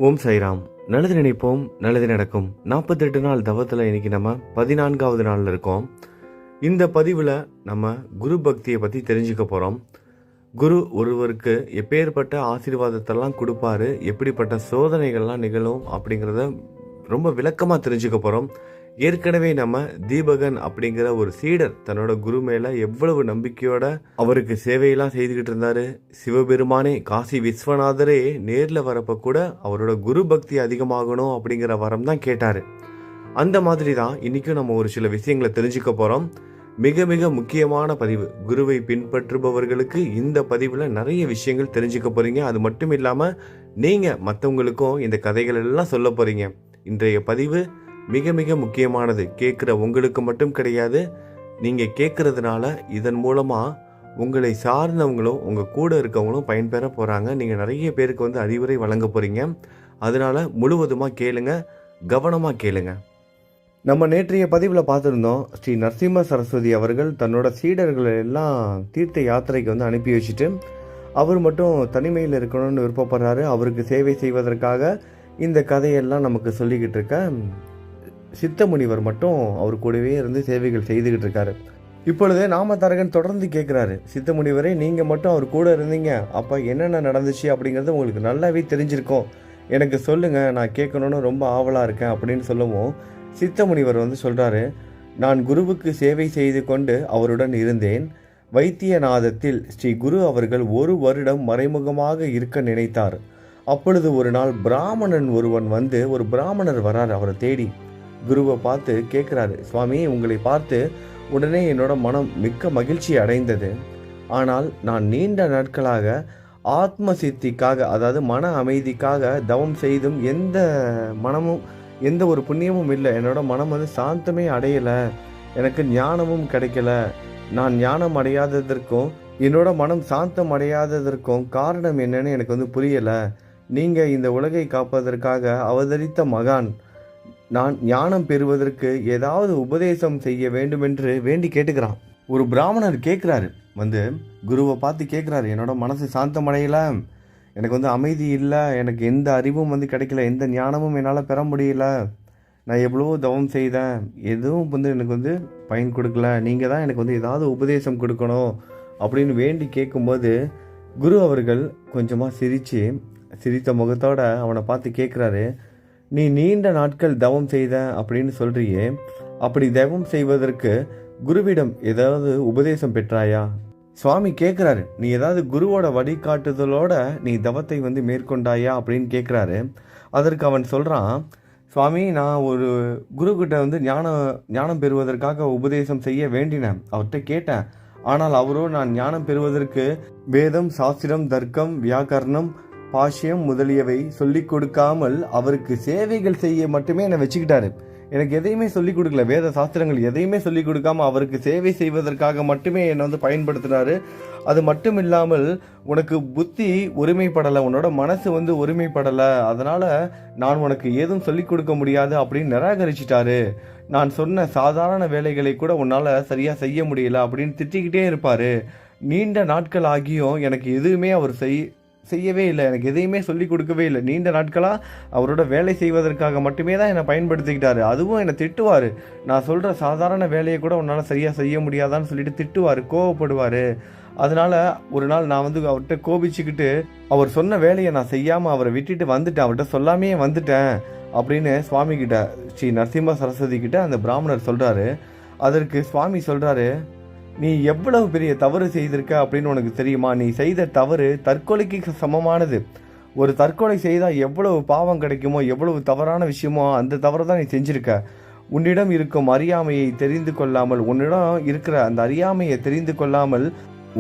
ஓம் சாய்ராம். நல்லது நினைப்போம், நல்லது நடக்கும். 48 நாள் தவத்தில் இன்னைக்கு நம்ம 14வது நாளில் இருக்கோம். இந்த பதிவில் நம்ம குரு பக்தியை பற்றி தெரிஞ்சுக்க போகிறோம். குரு ஒருவருக்கு எப்பேற்பட்ட ஆசீர்வாதத்தெல்லாம் கொடுப்பாரு, எப்படிப்பட்ட சோதனைகள்லாம் நிகழும் அப்படிங்கிறத ரொம்ப விளக்கமாக தெரிஞ்சுக்க போகிறோம். ஏற்கனவே நம்ம தீபகன் அப்படிங்கிற ஒரு சீடர் தன்னோட குரு மேலே எவ்வளவு நம்பிக்கையோட அவருக்கு சேவையெல்லாம் செய்துக்கிட்டு இருந்தாரு. சிவபெருமானே, காசி விஸ்வநாதரே நேரில் வரப்போ கூட அவரோட குரு பக்தி அதிகமாகணும் அப்படிங்கிற வரம் தான் கேட்டார். அந்த மாதிரி தான் இன்றைக்கும் நம்ம ஒரு சில விஷயங்களை தெரிஞ்சுக்க போகிறோம். மிக மிக முக்கியமான பதிவு. குருவை பின்பற்றுபவர்களுக்கு இந்த பதிவில் நிறைய விஷயங்கள் தெரிஞ்சுக்க போகிறீங்க. அது மட்டும் இல்லாமல் நீங்கள் மற்றவங்களுக்கும் இந்த கதைகள் எல்லாம் சொல்ல போகிறீங்க. இன்றைய பதிவு மிக மிக முக்கியமானது. கேட்குற உங்களுக்கு மட்டும் கிடையாது, நீங்கள் கேட்குறதுனால இதன் மூலமாக உங்களை சார்ந்தவங்களும் உங்கள் கூட இருக்கவங்களும் பயன்பெற போகிறாங்க. நீங்கள் நிறைய பேருக்கு அறிவுரை வழங்க போகிறீங்க. அதனால் முழுவதுமாக கேளுங்க, கவனமாக கேளுங்க. நம்ம நேற்றைய பதிவில் பார்த்துருந்தோம், ஸ்ரீ நரசிம்ம சரஸ்வதி அவர்கள் தன்னோட சீடர்களை எல்லாம் தீர்த்த யாத்திரைக்கு அனுப்பி வச்சுட்டு அவர் மட்டும் தனிமையில் இருக்கணும்னு விருப்பப்படுறாரு. அவருக்கு சேவை செய்வதற்காக இந்த கதையெல்லாம் நமக்கு சொல்லிக்கிட்டு இருக்க சித்த முனிவர் மட்டும் அவர் கூடவே இருந்து சேவைகள் செய்துக்கிட்டு இருக்காரு. இப்பொழுது நாமதாரகன் தொடர்ந்து கேட்குறாரு, சித்த முனிவரே, நீங்கள் மட்டும் அவர் கூட இருந்தீங்க, அப்போ என்னென்ன நடந்துச்சு அப்படிங்கிறது உங்களுக்கு நல்லாவே தெரிஞ்சிருக்கும், எனக்கு சொல்லுங்கள், நான் கேட்கணுன்னு ரொம்ப ஆவலாக இருக்கேன் அப்படின்னு சொல்லவும் சித்த முனிவர் சொல்கிறாரு, நான் குருவுக்கு சேவை செய்து கொண்டு அவருடன் இருந்தேன். வைத்தியநாதத்தில் ஸ்ரீ குரு அவர்கள் 1 வருடம் மறைமுகமாக இருக்க நினைத்தார். அப்பொழுது ஒரு நாள் பிராமணன் ஒருவன் ஒரு பிராமணர் வரார் அவரை தேடி. குருவை பார்த்து கேட்குறாரு, சுவாமி, உங்களை பார்த்து உடனே என்னோட மனம் மிக்க மகிழ்ச்சி அடைந்தது. ஆனால் நான் நீண்ட நாட்களாக ஆத்ம சித்திக்காக, அதாவது மன அமைதிக்காக தவம் செய்தும் எந்த ஒரு புண்ணியமும் இல்லை. என்னோட மனம் சாந்தமே அடையலை, எனக்கு ஞானமும் கிடைக்கல. நான் ஞானம் அடையாததற்கும் என்னோட மனம் சாந்தம் அடையாததற்கும் காரணம் என்னன்னு எனக்கு புரியலை. நீங்கள் இந்த உலகை காப்பதற்காக அவதரித்த மகான். நான் ஞானம் பெறுவதற்கு ஏதாவது உபதேசம் செய்ய வேண்டுமென்று வேண்டி கேட்டுக்கிறான். ஒரு பிராமணர் கேட்குறாரு, குருவை பார்த்து கேட்குறாரு, என்னோட மனசு சாந்தம் அடையலை, எனக்கு அமைதி இல்லை, எனக்கு எந்த அறிவும் கிடைக்கல, எந்த ஞானமும் என்னால் பெற முடியல, நான் எவ்வளவோ தவம் செய்தேன், எதுவும் எனக்கு பயன் கொடுக்கல, நீங்கள் தான் எனக்கு ஏதாவது உபதேசம் கொடுக்கணும் அப்படின்னு வேண்டி கேட்கும்போது குரு அவர்கள் கொஞ்சமாக சிரித்த முகத்தோட அவனை பார்த்து கேட்குறாரு, நீ நீண்ட நாட்கள் தவம் செய்த அப்படின்னு சொல்றியே, அப்படி தவம் செய்வதற்கு குருவிடம் ஏதாவது உபதேசம் பெற்றாயா? சுவாமி கேட்குறாரு, நீ ஏதாவது குருவோட வழிகாட்டுதலோட நீ தவத்தை மேற்கொண்டாயா அப்படின்னு கேட்குறாரு. அதற்கு அவன் சொல்கிறான், சுவாமி, நான் ஒரு குருக்கிட்ட ஞானம் பெறுவதற்காக உபதேசம் செய்ய வேண்டினேன், அவர்கிட்ட கேட்டேன். ஆனால் அவரோ நான் ஞானம் பெறுவதற்கு வேதம், சாஸ்திரம், தர்க்கம், வியாக்கரணம், பாஷ்யம் முதலியவை சொல்லிக் கொடுக்காமல் அவருக்கு சேவைகள் செய்ய மட்டுமே என்னை வச்சுக்கிட்டாரு. எனக்கு எதையுமே சொல்லிக் கொடுக்கல, வேத சாஸ்திரங்கள் எதையுமே சொல்லிக் கொடுக்காம அவருக்கு சேவை செய்வதற்காக மட்டுமே என்னை பயன்படுத்தினாரு. அது மட்டும் இல்லாமல் உனக்கு புத்தி ஒருமைப்படலை, உன்னோட மனசு ஒருமைப்படலை, அதனால நான் உனக்கு ஏதும் சொல்லிக் கொடுக்க முடியாது அப்படின்னு நிராகரிச்சிட்டாரு. நான் சொன்ன சாதாரண வேலைகளை கூட உன்னால் சரியாக செய்ய முடியல அப்படின்னு திட்டிக்கிட்டே இருப்பார். நீண்ட நாட்கள் ஆகியும் எனக்கு எதுவுமே அவர் செய்யவே இல்லை, எனக்கு எதையுமே சொல்லிக் கொடுக்கவே இல்லை. நீண்ட நாட்களாக அவரோட வேலை செய்வதற்காக மட்டுமே தான் என்னை பயன்படுத்திக்கிட்டாரு. அதுவும் என்னை திட்டுவார், நான் சொல்கிற சாதாரண வேலையை கூட உன்னால் சரியாக செய்ய முடியாதான்னு சொல்லிட்டு திட்டுவார், கோவப்படுவார். அதனால் ஒரு நாள் நான் அவர்கிட்ட கோபிச்சுக்கிட்டு அவர் சொன்ன வேலையை நான் செய்யாமல் அவரை விட்டுட்டு வந்துட்டேன், அவர்கிட்ட சொல்லாமே வந்துட்டேன் அப்படின்னு சுவாமி கிட்ட, ஸ்ரீ நரசிம்ம சரஸ்வதி கிட்ட அந்த பிராமணர் சொல்கிறாரு. அதற்கு சுவாமி சொல்கிறாரு, நீ எவ்வளவு பெரிய தவறு செய்திருக்க அப்படின்னு உனக்கு தெரியுமா? நீ செய்த தவறு தற்கொலைக்கு சமமானது. ஒரு தற்கொலை செய்தால் எவ்வளவு பாவம் கிடைக்குமோ, எவ்வளவு தவறான விஷயமோ அந்த தவறை தான் நீ செஞ்சிருக்க. உன்னிடம் இருக்கும் அறியாமையை தெரிந்து கொள்ளாமல், உன்னிடம் இருக்கிற அந்த அறியாமையை தெரிந்து கொள்ளாமல்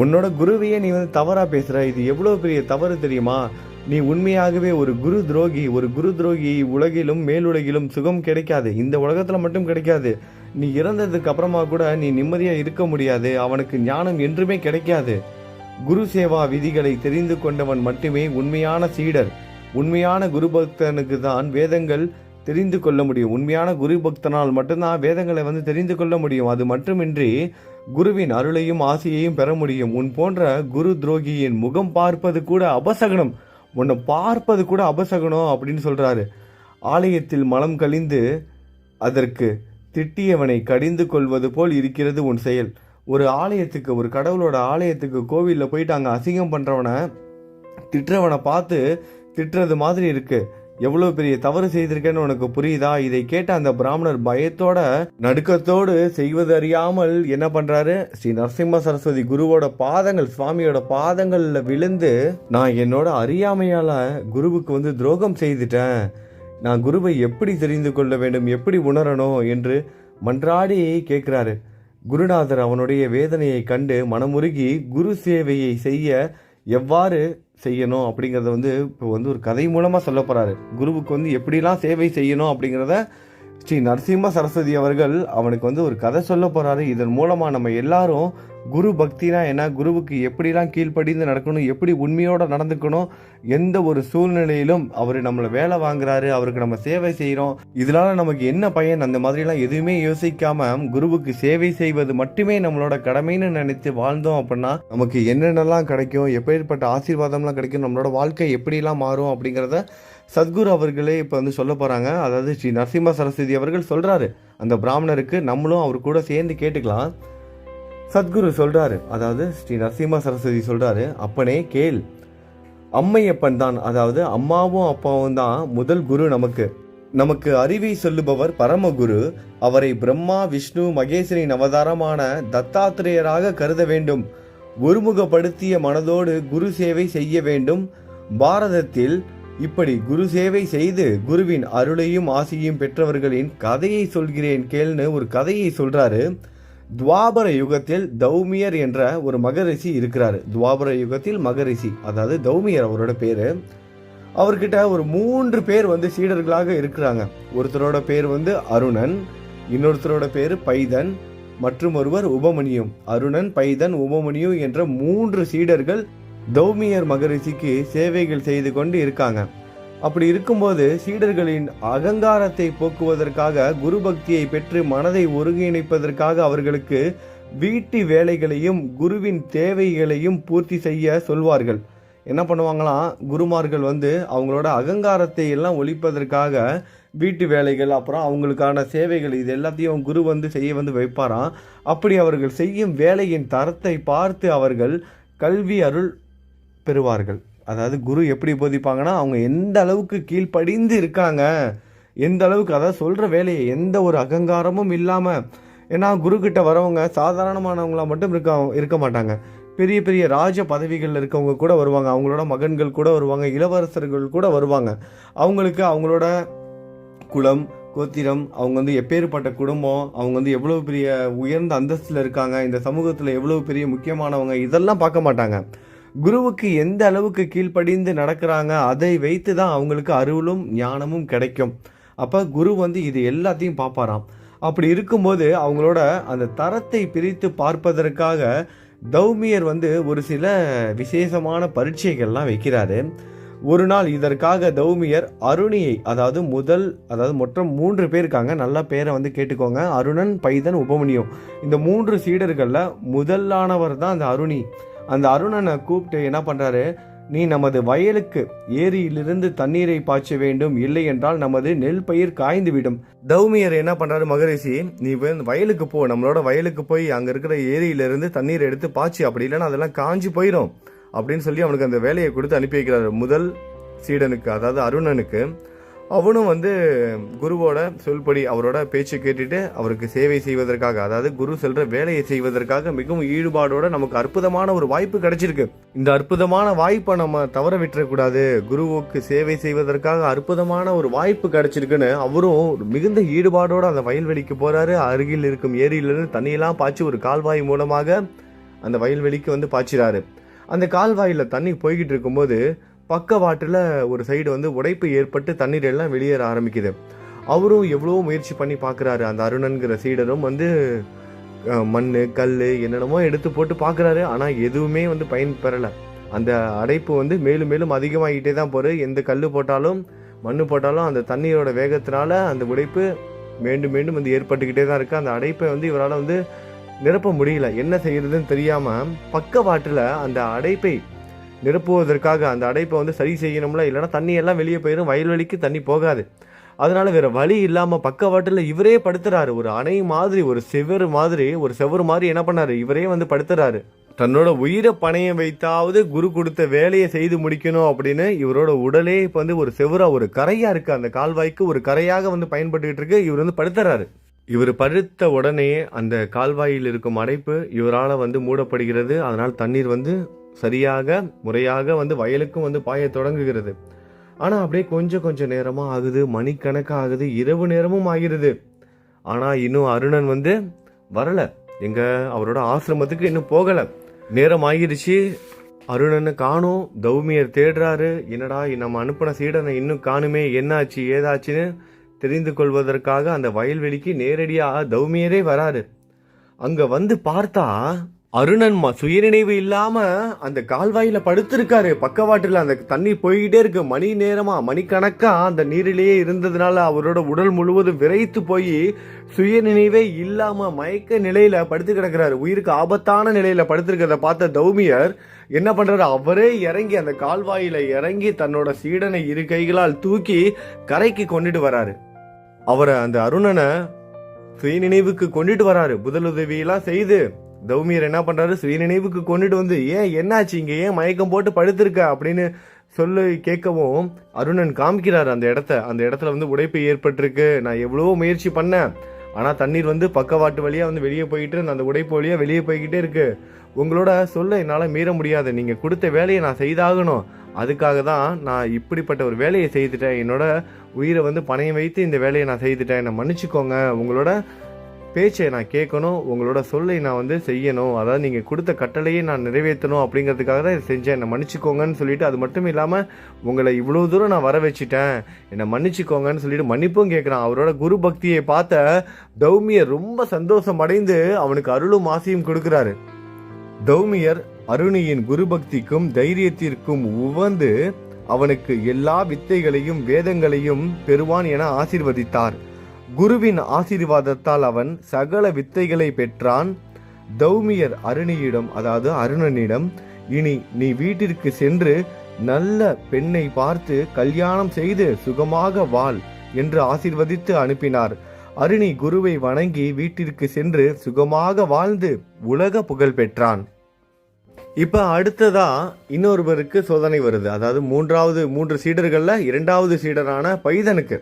உன்னோட குருவையே நீ தவறாக பேசுகிற. இது எவ்வளவு பெரிய தவறு தெரியுமா? நீ உண்மையாகவே ஒரு குரு துரோகி. ஒரு குரு துரோகி உலகிலும் மேலுலகிலும் சுகம் கிடைக்காது, இந்த உலகத்தில் மட்டும் கிடைக்காது. நீ இறந்ததுக்கு அப்புறமா கூட நீ நிம்மதியாக இருக்க முடியாது, அவனுக்கு ஞானம் என்றுமே கிடைக்காது. குரு சேவா விதிகளை தெரிந்து கொண்டவன் மட்டுமே உண்மையான சீடர். உண்மையான குரு பக்தனுக்கு தான் வேதங்கள் தெரிந்து கொள்ள முடியும். உண்மையான குரு பக்தனால் மட்டும்தான் வேதங்களை தெரிந்து கொள்ள முடியும். அது மட்டுமின்றி குருவின் அருளையும் ஆசையையும் பெற முடியும். உன் போன்ற குரு துரோகியின் முகம் பார்ப்பது கூட அபசகனம். உன்னை பார்ப்பது கூட அபசகனம் அப்படின்னு சொல்றாரு. ஆலயத்தில் மலம் கழிந்து அதற்கு திட்டியவனை கடிந்து கொள்வது போல் இருக்கிறது உன் செயல். ஒரு ஆலயத்துக்கு, ஒரு கடவுளோட ஆலயத்துக்கு, கோவிலில் போயிட்டு அங்கே அசிங்கம் பண்ணுறவனை திட்டுறவனை பார்த்து திட்டுறது மாதிரி இருக்கு. எவ்வளோ பெரிய தவறு செய்திருக்கேன்னு உனக்கு புரியுதா? இதை கேட்ட அந்த பிராமணர் பயத்தோட நடுக்கத்தோடு செய்வது அறியாமல் என்ன பண்றாரு, ஸ்ரீ நரசிம்ம சரஸ்வதி குருவோட பாதங்கள், சுவாமியோட பாதங்கள்ல விழுந்து, நான் என்னோட அறியாமையால குருவுக்கு துரோகம் செய்துட்டேன், நான் குருவை எப்படி தெரிந்து கொள்ள வேண்டும், எப்படி உணரணும் என்று மன்றாடி கேட்கிறாரு. குருநாதர் அவனுடைய வேதனையை கண்டு மனமுருகி குரு சேவையை செய்ய எவ்வாறு செய்யணும் அப்படிங்கிறத இப்போ ஒரு கதை மூலமாக சொல்ல போகிறாரு. குருவுக்கு எப்படிலாம் சேவை செய்யணும் அப்படிங்கிறத ஸ்ரீ நரசிம்ம சரஸ்வதி அவர்கள் அவனுக்கு ஒரு கதை சொல்ல போகிறாரு. இதன் மூலமாக நம்ம எல்லாரும் குரு பக்தினா என்ன, குருவுக்கு எப்படிலாம் கீழ்ப்படிந்து நடக்கணும், எப்படி உண்மையோடு நடந்துக்கணும், எந்த ஒரு சூழ்நிலையிலும் அவர் நம்மளை வேலை வாங்குறாரு, அவருக்கு நம்ம சேவை செய்கிறோம், இதனால நமக்கு என்ன பயன், அந்த மாதிரிலாம் எதுவுமே யோசிக்காம குருவுக்கு சேவை செய்வது மட்டுமே நம்மளோட கடமைன்னு நினைத்து வாழ்ந்தோம் அப்படின்னா நமக்கு என்னென்னலாம் கிடைக்கும், எப்பேற்பட்ட ஆசீர்வாதம்லாம் கிடைக்கும், நம்மளோட வாழ்க்கை எப்படிலாம் மாறும் அப்படிங்கிறத சத்குரு அவர்களே இப்போ சொல்ல போகிறாங்க. அதாவது ஸ்ரீ நரசிம்ம சரஸ்வதி அவர்கள் சொல்கிறாரு அந்த பிராமணருக்கு, நம்மளும் அவர் கூட சேர்ந்து கேட்டுக்கலாம். சத்குரு சொல்றாரு, அதாவது ஸ்ரீ நரசிம்ம சரஸ்வதி சொல்றாரு, அப்பனே கேள், அம்மையப்பன் தான், அதாவது அம்மாவும் அப்பாவும் தான் முதல் குரு. நமக்கு அறிவை சொல்லுபவர் பரமகுரு. அவரை பிரம்மா விஷ்ணு மகேசரின் அவதாரமான தத்தாத்திரேயராக கருத வேண்டும். ஒருமுகப்படுத்திய மனதோடு குரு சேவை செய்ய வேண்டும். பாரதத்தில் இப்படி குரு சேவை செய்து குருவின் அருளையும் ஆசியையும் பெற்றவர்களின் கதையை சொல்கிறேன் கேள்னு ஒரு கதையை சொல்றாரு. துவாபர யுகத்தில் தௌமியர் என்ற ஒரு மகரிஷி இருக்கிறாரு. துவாபர யுகத்தில் மகரிஷி, அதாவது தௌமியர் அவரோட பேரு. அவர்கிட்ட ஒரு 3 பேர் சீடர்களாக இருக்கிறாங்க. ஒருத்தரோட பேர் அருணன், இன்னொருத்தரோட பேரு பைதன், மற்றும் ஒருவர் உபமணியும். அருணன், பைதன், உபமணியும் என்ற 3 சீடர்கள் தௌமியர் மகரிஷிக்கு சேவைகள் செய்து கொண்டு இருக்காங்க. அப்படி இருக்கும்போது சீடர்களின் அகங்காரத்தை போக்குவதற்காக, குரு பக்தியை பெற்று மனதை ஒருங்கிணைப்பதற்காக அவர்களுக்கு வீட்டு வேலைகளையும் குருவின் தேவைகளையும் பூர்த்தி செய்ய சொல்வார்கள். என்ன பண்ணுவாங்களாம், குருமார்கள் அவங்களோட அகங்காரத்தை எல்லாம் ஒழிப்பதற்காக வீட்டு வேலைகள், அப்புறம் அவங்களுக்கான சேவைகள், இது எல்லாத்தையும் குரு செய்ய வைப்பாராம். அப்படி அவர்கள் செய்யும் வேலையின் தரத்தை பார்த்து அவர்கள் கல்வி அருள் பெறுவார்கள். அதாவது குரு எப்படி போதிப்பாங்கன்னா, அவங்க எந்த அளவுக்கு கீழ்ப்படிந்து இருக்காங்க, எந்த அளவுக்கு, அதாவது சொல்கிற வேலையை எந்த ஒரு அகங்காரமும் இல்லாமல். ஏன்னா குருக்கிட்ட வரவங்க சாதாரணமானவங்களா மட்டும் இருக்க மாட்டாங்க. பெரிய பெரிய ராஜ பதவிகளில் இருக்கவங்க கூட வருவாங்க, அவங்களோட மகன்கள் கூட வருவாங்க, இளவரசர்கள் கூட வருவாங்க. அவங்களுக்கு அவங்களோட குலம், கோத்திரம், அவங்க எப்பேற்பட்ட குடும்பம், அவங்க எவ்வளோ பெரிய உயர்ந்த அந்தஸ்தில் இருக்காங்க, இந்த சமூகத்தில் எவ்வளோ பெரிய முக்கியமானவங்க, இதெல்லாம் பார்க்க மாட்டாங்க. குருவுக்கு எந்த அளவுக்கு கீழ்ப்படிந்து நடக்கிறாங்க, அதை வைத்து தான் அவங்களுக்கு அருளும் ஞானமும் கிடைக்கும். அப்போ குரு இது எல்லாத்தையும் பார்ப்பாராம். அப்படி இருக்கும்போது அவங்களோட அந்த தரத்தை பிரித்து பார்ப்பதற்காக தௌமியர் ஒரு சில விசேஷமான பரீட்சைகள்லாம் வைக்கிறாரு. ஒரு நாள் இதற்காக தௌமியர் அருணியை, அதாவது மொத்தம் 3 பேர் இருக்காங்க, நல்ல பேரை கேட்டுக்கோங்க. அருணன், பைதன், உபமணியும், இந்த 3 சீடர்களில் முதலானவர் தான் அந்த அருணி. அந்த அருணனை கூப்பிட்டு என்ன பண்ணுறாரு, நீ நமது வயலுக்கு ஏரியிலிருந்து தண்ணீரை பாய்ச்ச வேண்டும், இல்லை என்றால் நமது நெல் பயிர் காய்ந்து விடும். தௌமியர் என்ன பண்ணுறாரு, மகரிஷி நீ வயலுக்கு போ, நம்மளோட வயலுக்கு போய் அங்கே இருக்கிற ஏரியிலிருந்து தண்ணீர் எடுத்து பாய்ச்சி, அப்படி இல்லைன்னா அதெல்லாம் காஞ்சி போயிடும் அப்படின்னு சொல்லி அவனுக்கு அந்த வேலையை கொடுத்து அனுப்பி வைக்கிறாரு முதல் சீடனுக்கு, அதாவது அருணனுக்கு. அவனும் குருவோட சொல்படி அவரோட பேச்சு கேட்டுட்டு அவருக்கு சேவை செய்வதற்காக, அதாவது குரு சொல்ற வேலையை செய்வதற்காக மிகவும் ஈடுபாடோட நமக்கு அற்புதமான ஒரு வாய்ப்பு கிடைச்சிருக்கு. இந்த அற்புதமான வாய்ப்பை நம்ம தவற விட்டுறக்கூடாது. குருவுக்கு சேவை செய்வதற்காக அற்புதமான ஒரு வாய்ப்பு கிடைச்சிருக்குன்னு அவரும் மிகுந்த ஈடுபாடோட அந்த வயல்வெளிக்கு போறாரு. அருகில் இருக்கும் ஏரியிலிருந்து தண்ணியெல்லாம் பாய்ச்சி ஒரு கால்வாய் மூலமாக அந்த வயல்வெளிக்கு பாய்ச்சிறாரு. அந்த கால்வாயில் தண்ணி போய்கிட்டு இருக்கும்போது பக்கவாட்டில் ஒரு சைடு உடைப்பு ஏற்பட்டு தண்ணீர் எல்லாம் வெளியேற ஆரம்பிக்குது. அவரும் எவ்வளோ முயற்சி பண்ணி பார்க்குறாரு. அந்த அருணன்கிற சீடரும் மண், கல் என்னென்னமோ எடுத்து போட்டு பார்க்குறாரு. ஆனால் எதுவுமே பயன் பெறலை. அந்த அடைப்பு மேலும் மேலும் அதிகமாகிட்டே தான் போகுது. எந்த கல் போட்டாலும் மண் போட்டாலும் அந்த தண்ணீரோட வேகத்தினால அந்த உடைப்பு மீண்டும் மீண்டும் ஏற்பட்டுக்கிட்டே தான் இருக்குது. அந்த அடைப்பை இவரால் நிரப்ப முடியல. என்ன செய்யறதுன்னு தெரியாமல் பக்கவாட்டில் அந்த அடைப்பை நிரப்புவதற்காக அந்த அடைப்பை வந்து சரி செய்யணும்ல, இல்லைன்னா தண்ணி எல்லாம் வெளியே போயிடும், வயல்வெளிக்கு தண்ணி போகாது. அதனால வேற வழி இல்லாமல் பக்கவாட்டில் இவரே படுத்துறாரு. ஒரு அணை மாதிரி, ஒரு செவரு மாதிரி என்ன பண்ணாரு, இவரே வந்து படுத்துறாரு. தன்னோட உயிரை பணைய வைத்தாவது குரு கொடுத்த வேலையை செய்து முடிக்கணும் அப்படின்னு இவரோட உடலே இப்போ வந்து ஒரு செவரா, ஒரு கரையா இருக்கு. அந்த கால்வாய்க்கு ஒரு கரையாக வந்து பயன்பட்டுக்கிட்டு இருக்கு. இவர் வந்து படுத்துறாரு. இவர் படுத்த உடனே அந்த கால்வாயில் இருக்கும் அடைப்பு இவரால் வந்து மூடப்படுகிறது. அதனால் தண்ணீர் வந்து சரியாக முறையாக வந்து வயலுக்கும் வந்து பாய தொடங்குகிறது. ஆனால் அப்படியே கொஞ்சம் நேரமாக ஆகுது, மணிக்கணக்காக ஆகுது, இரவு நேரமும் ஆகிறது. ஆனால் இன்னும் அருணன் வந்து வரலை, எங்க அவரோட ஆசிரமத்துக்கு இன்னும் போகலை. நேரம் ஆகிருச்சு, அருணனை காணோம். தௌமியர் தேடுறாரு, என்னடா நம்ம அனுப்பின சீடனை இன்னும் காணுமே, என்னாச்சு ஏதாச்சுன்னு தெரிந்து கொள்வதற்காக அந்த வயல்வெளிக்கு நேரடியாக தௌமியரே வராரு. அங்க வந்து பார்த்தா அருணன் சுயநினைவு இல்லாம அந்த கால்வாயில படுத்திருக்காரு. பக்கவாட்டில் அந்த தண்ணி போய்கிட்டே இருக்கு. மணி நேரமா, மணிக்கணக்கா அந்த நீரிலேயே இருந்ததுனால அவரோட உடல் முழுவதும் விரைத்து போய் சுயநினைவே இல்லாம மயக்க நிலையில படுத்து கிடக்கிறாரு. உயிருக்கு ஆபத்தான நிலையில படுத்திருக்கிறத பார்த்த தௌமியர் என்ன பண்றாரு, அவரே இறங்கி அந்த கால்வாயில இறங்கி தன்னோட சீடனை இரு கைகளால் தூக்கி கரைக்கு கொண்டுட்டு வராரு. அவரை அந்த அருணனை சுயநினைவுக்கு கொண்டுட்டு வராரு. முதலுதவியெல்லாம் செய்து தௌமியர் என்ன பண்றாரு, சுயநினைவுக்கு கொண்டுட்டு வந்து, ஏன் என்னாச்சு, இங்க ஏன் மயக்கம் போட்டு படுத்திருக்க அப்படின்னு சொல்லி கேட்கவும் அருணன் காமிக்கிறாரு அந்த இடத்துல வந்து உடைப்பு ஏற்பட்டிருக்கு. நான் எவ்வளவோ முயற்சி பண்ணேன், ஆனா தண்ணீர் வந்து பக்கவாட்டு வழியா வந்து வெளியே போயிட்டு அந்த உடைப்பு வழியா வெளியே போய்கிட்டே இருக்கு. உங்களோட சொல்ல என்னால மீற முடியாது, நீங்க கொடுத்த வேலையை நான் செய்தாகணும். அதுக்காக தான் நான் இப்படிப்பட்ட ஒரு வேலையை செய்துட்டேன். என்னோட உயிரை வந்து பணையம் வைத்து இந்த வேலையை நான் செய்துட்டேன். என்னை மன்னிச்சுக்கோங்க. உங்களோட பேச்சை நான் கேட்கணும், உங்களோட சொல்லை நான் வந்து செய்யணும், அதாவது நீங்கள் கொடுத்த கட்டளையை நான் நிறைவேற்றணும் அப்படிங்கிறதுக்காக தான் இதை செஞ்சேன். என்னை மன்னிச்சுக்கோங்கன்னு சொல்லிட்டு, அது மட்டும் இல்லாமல் உங்களை இவ்வளோ தூரம் நான் வர வச்சுட்டேன், என்னை மன்னிச்சுக்கோங்கன்னு சொல்லிட்டு மன்னிப்பும் கேட்குறான். அவரோட குரு பக்தியை பார்த்த தௌமியர் ரொம்ப சந்தோஷம் அடைந்து அவனுக்கு அருளும் ஆசையும் கொடுக்குறாரு. தௌமியர் அருணியின் குரு பக்திக்கும் தைரியத்திற்கும் உவந்து அவனுக்கு எல்லா வித்தைகளையும் வேதங்களையும் பெறுவான் என ஆசீர்வதித்தார். குருவின் ஆசீர்வாதத்தால் அவன் சகல வித்தைகளை பெற்றான். தௌமியர் அருணியிடம், அதாவது அருணனிடம், இனி நீ வீட்டிற்கு சென்று நல்ல பெண்ணை பார்த்து கல்யாணம் செய்து சுகமாக வாழ் என்று ஆசீர்வதித்து அனுப்பினார். அருணி குருவை வணங்கி வீட்டிற்கு சென்று சுகமாக வாழ்ந்து உலக புகழ் பெற்றான். இப்ப அடுத்ததா இன்னொருவருக்கு சோதனை வருது. அதாவது மூன்று சீடர்கள்ல இரண்டாவது சீடரான பைதனுக்கு.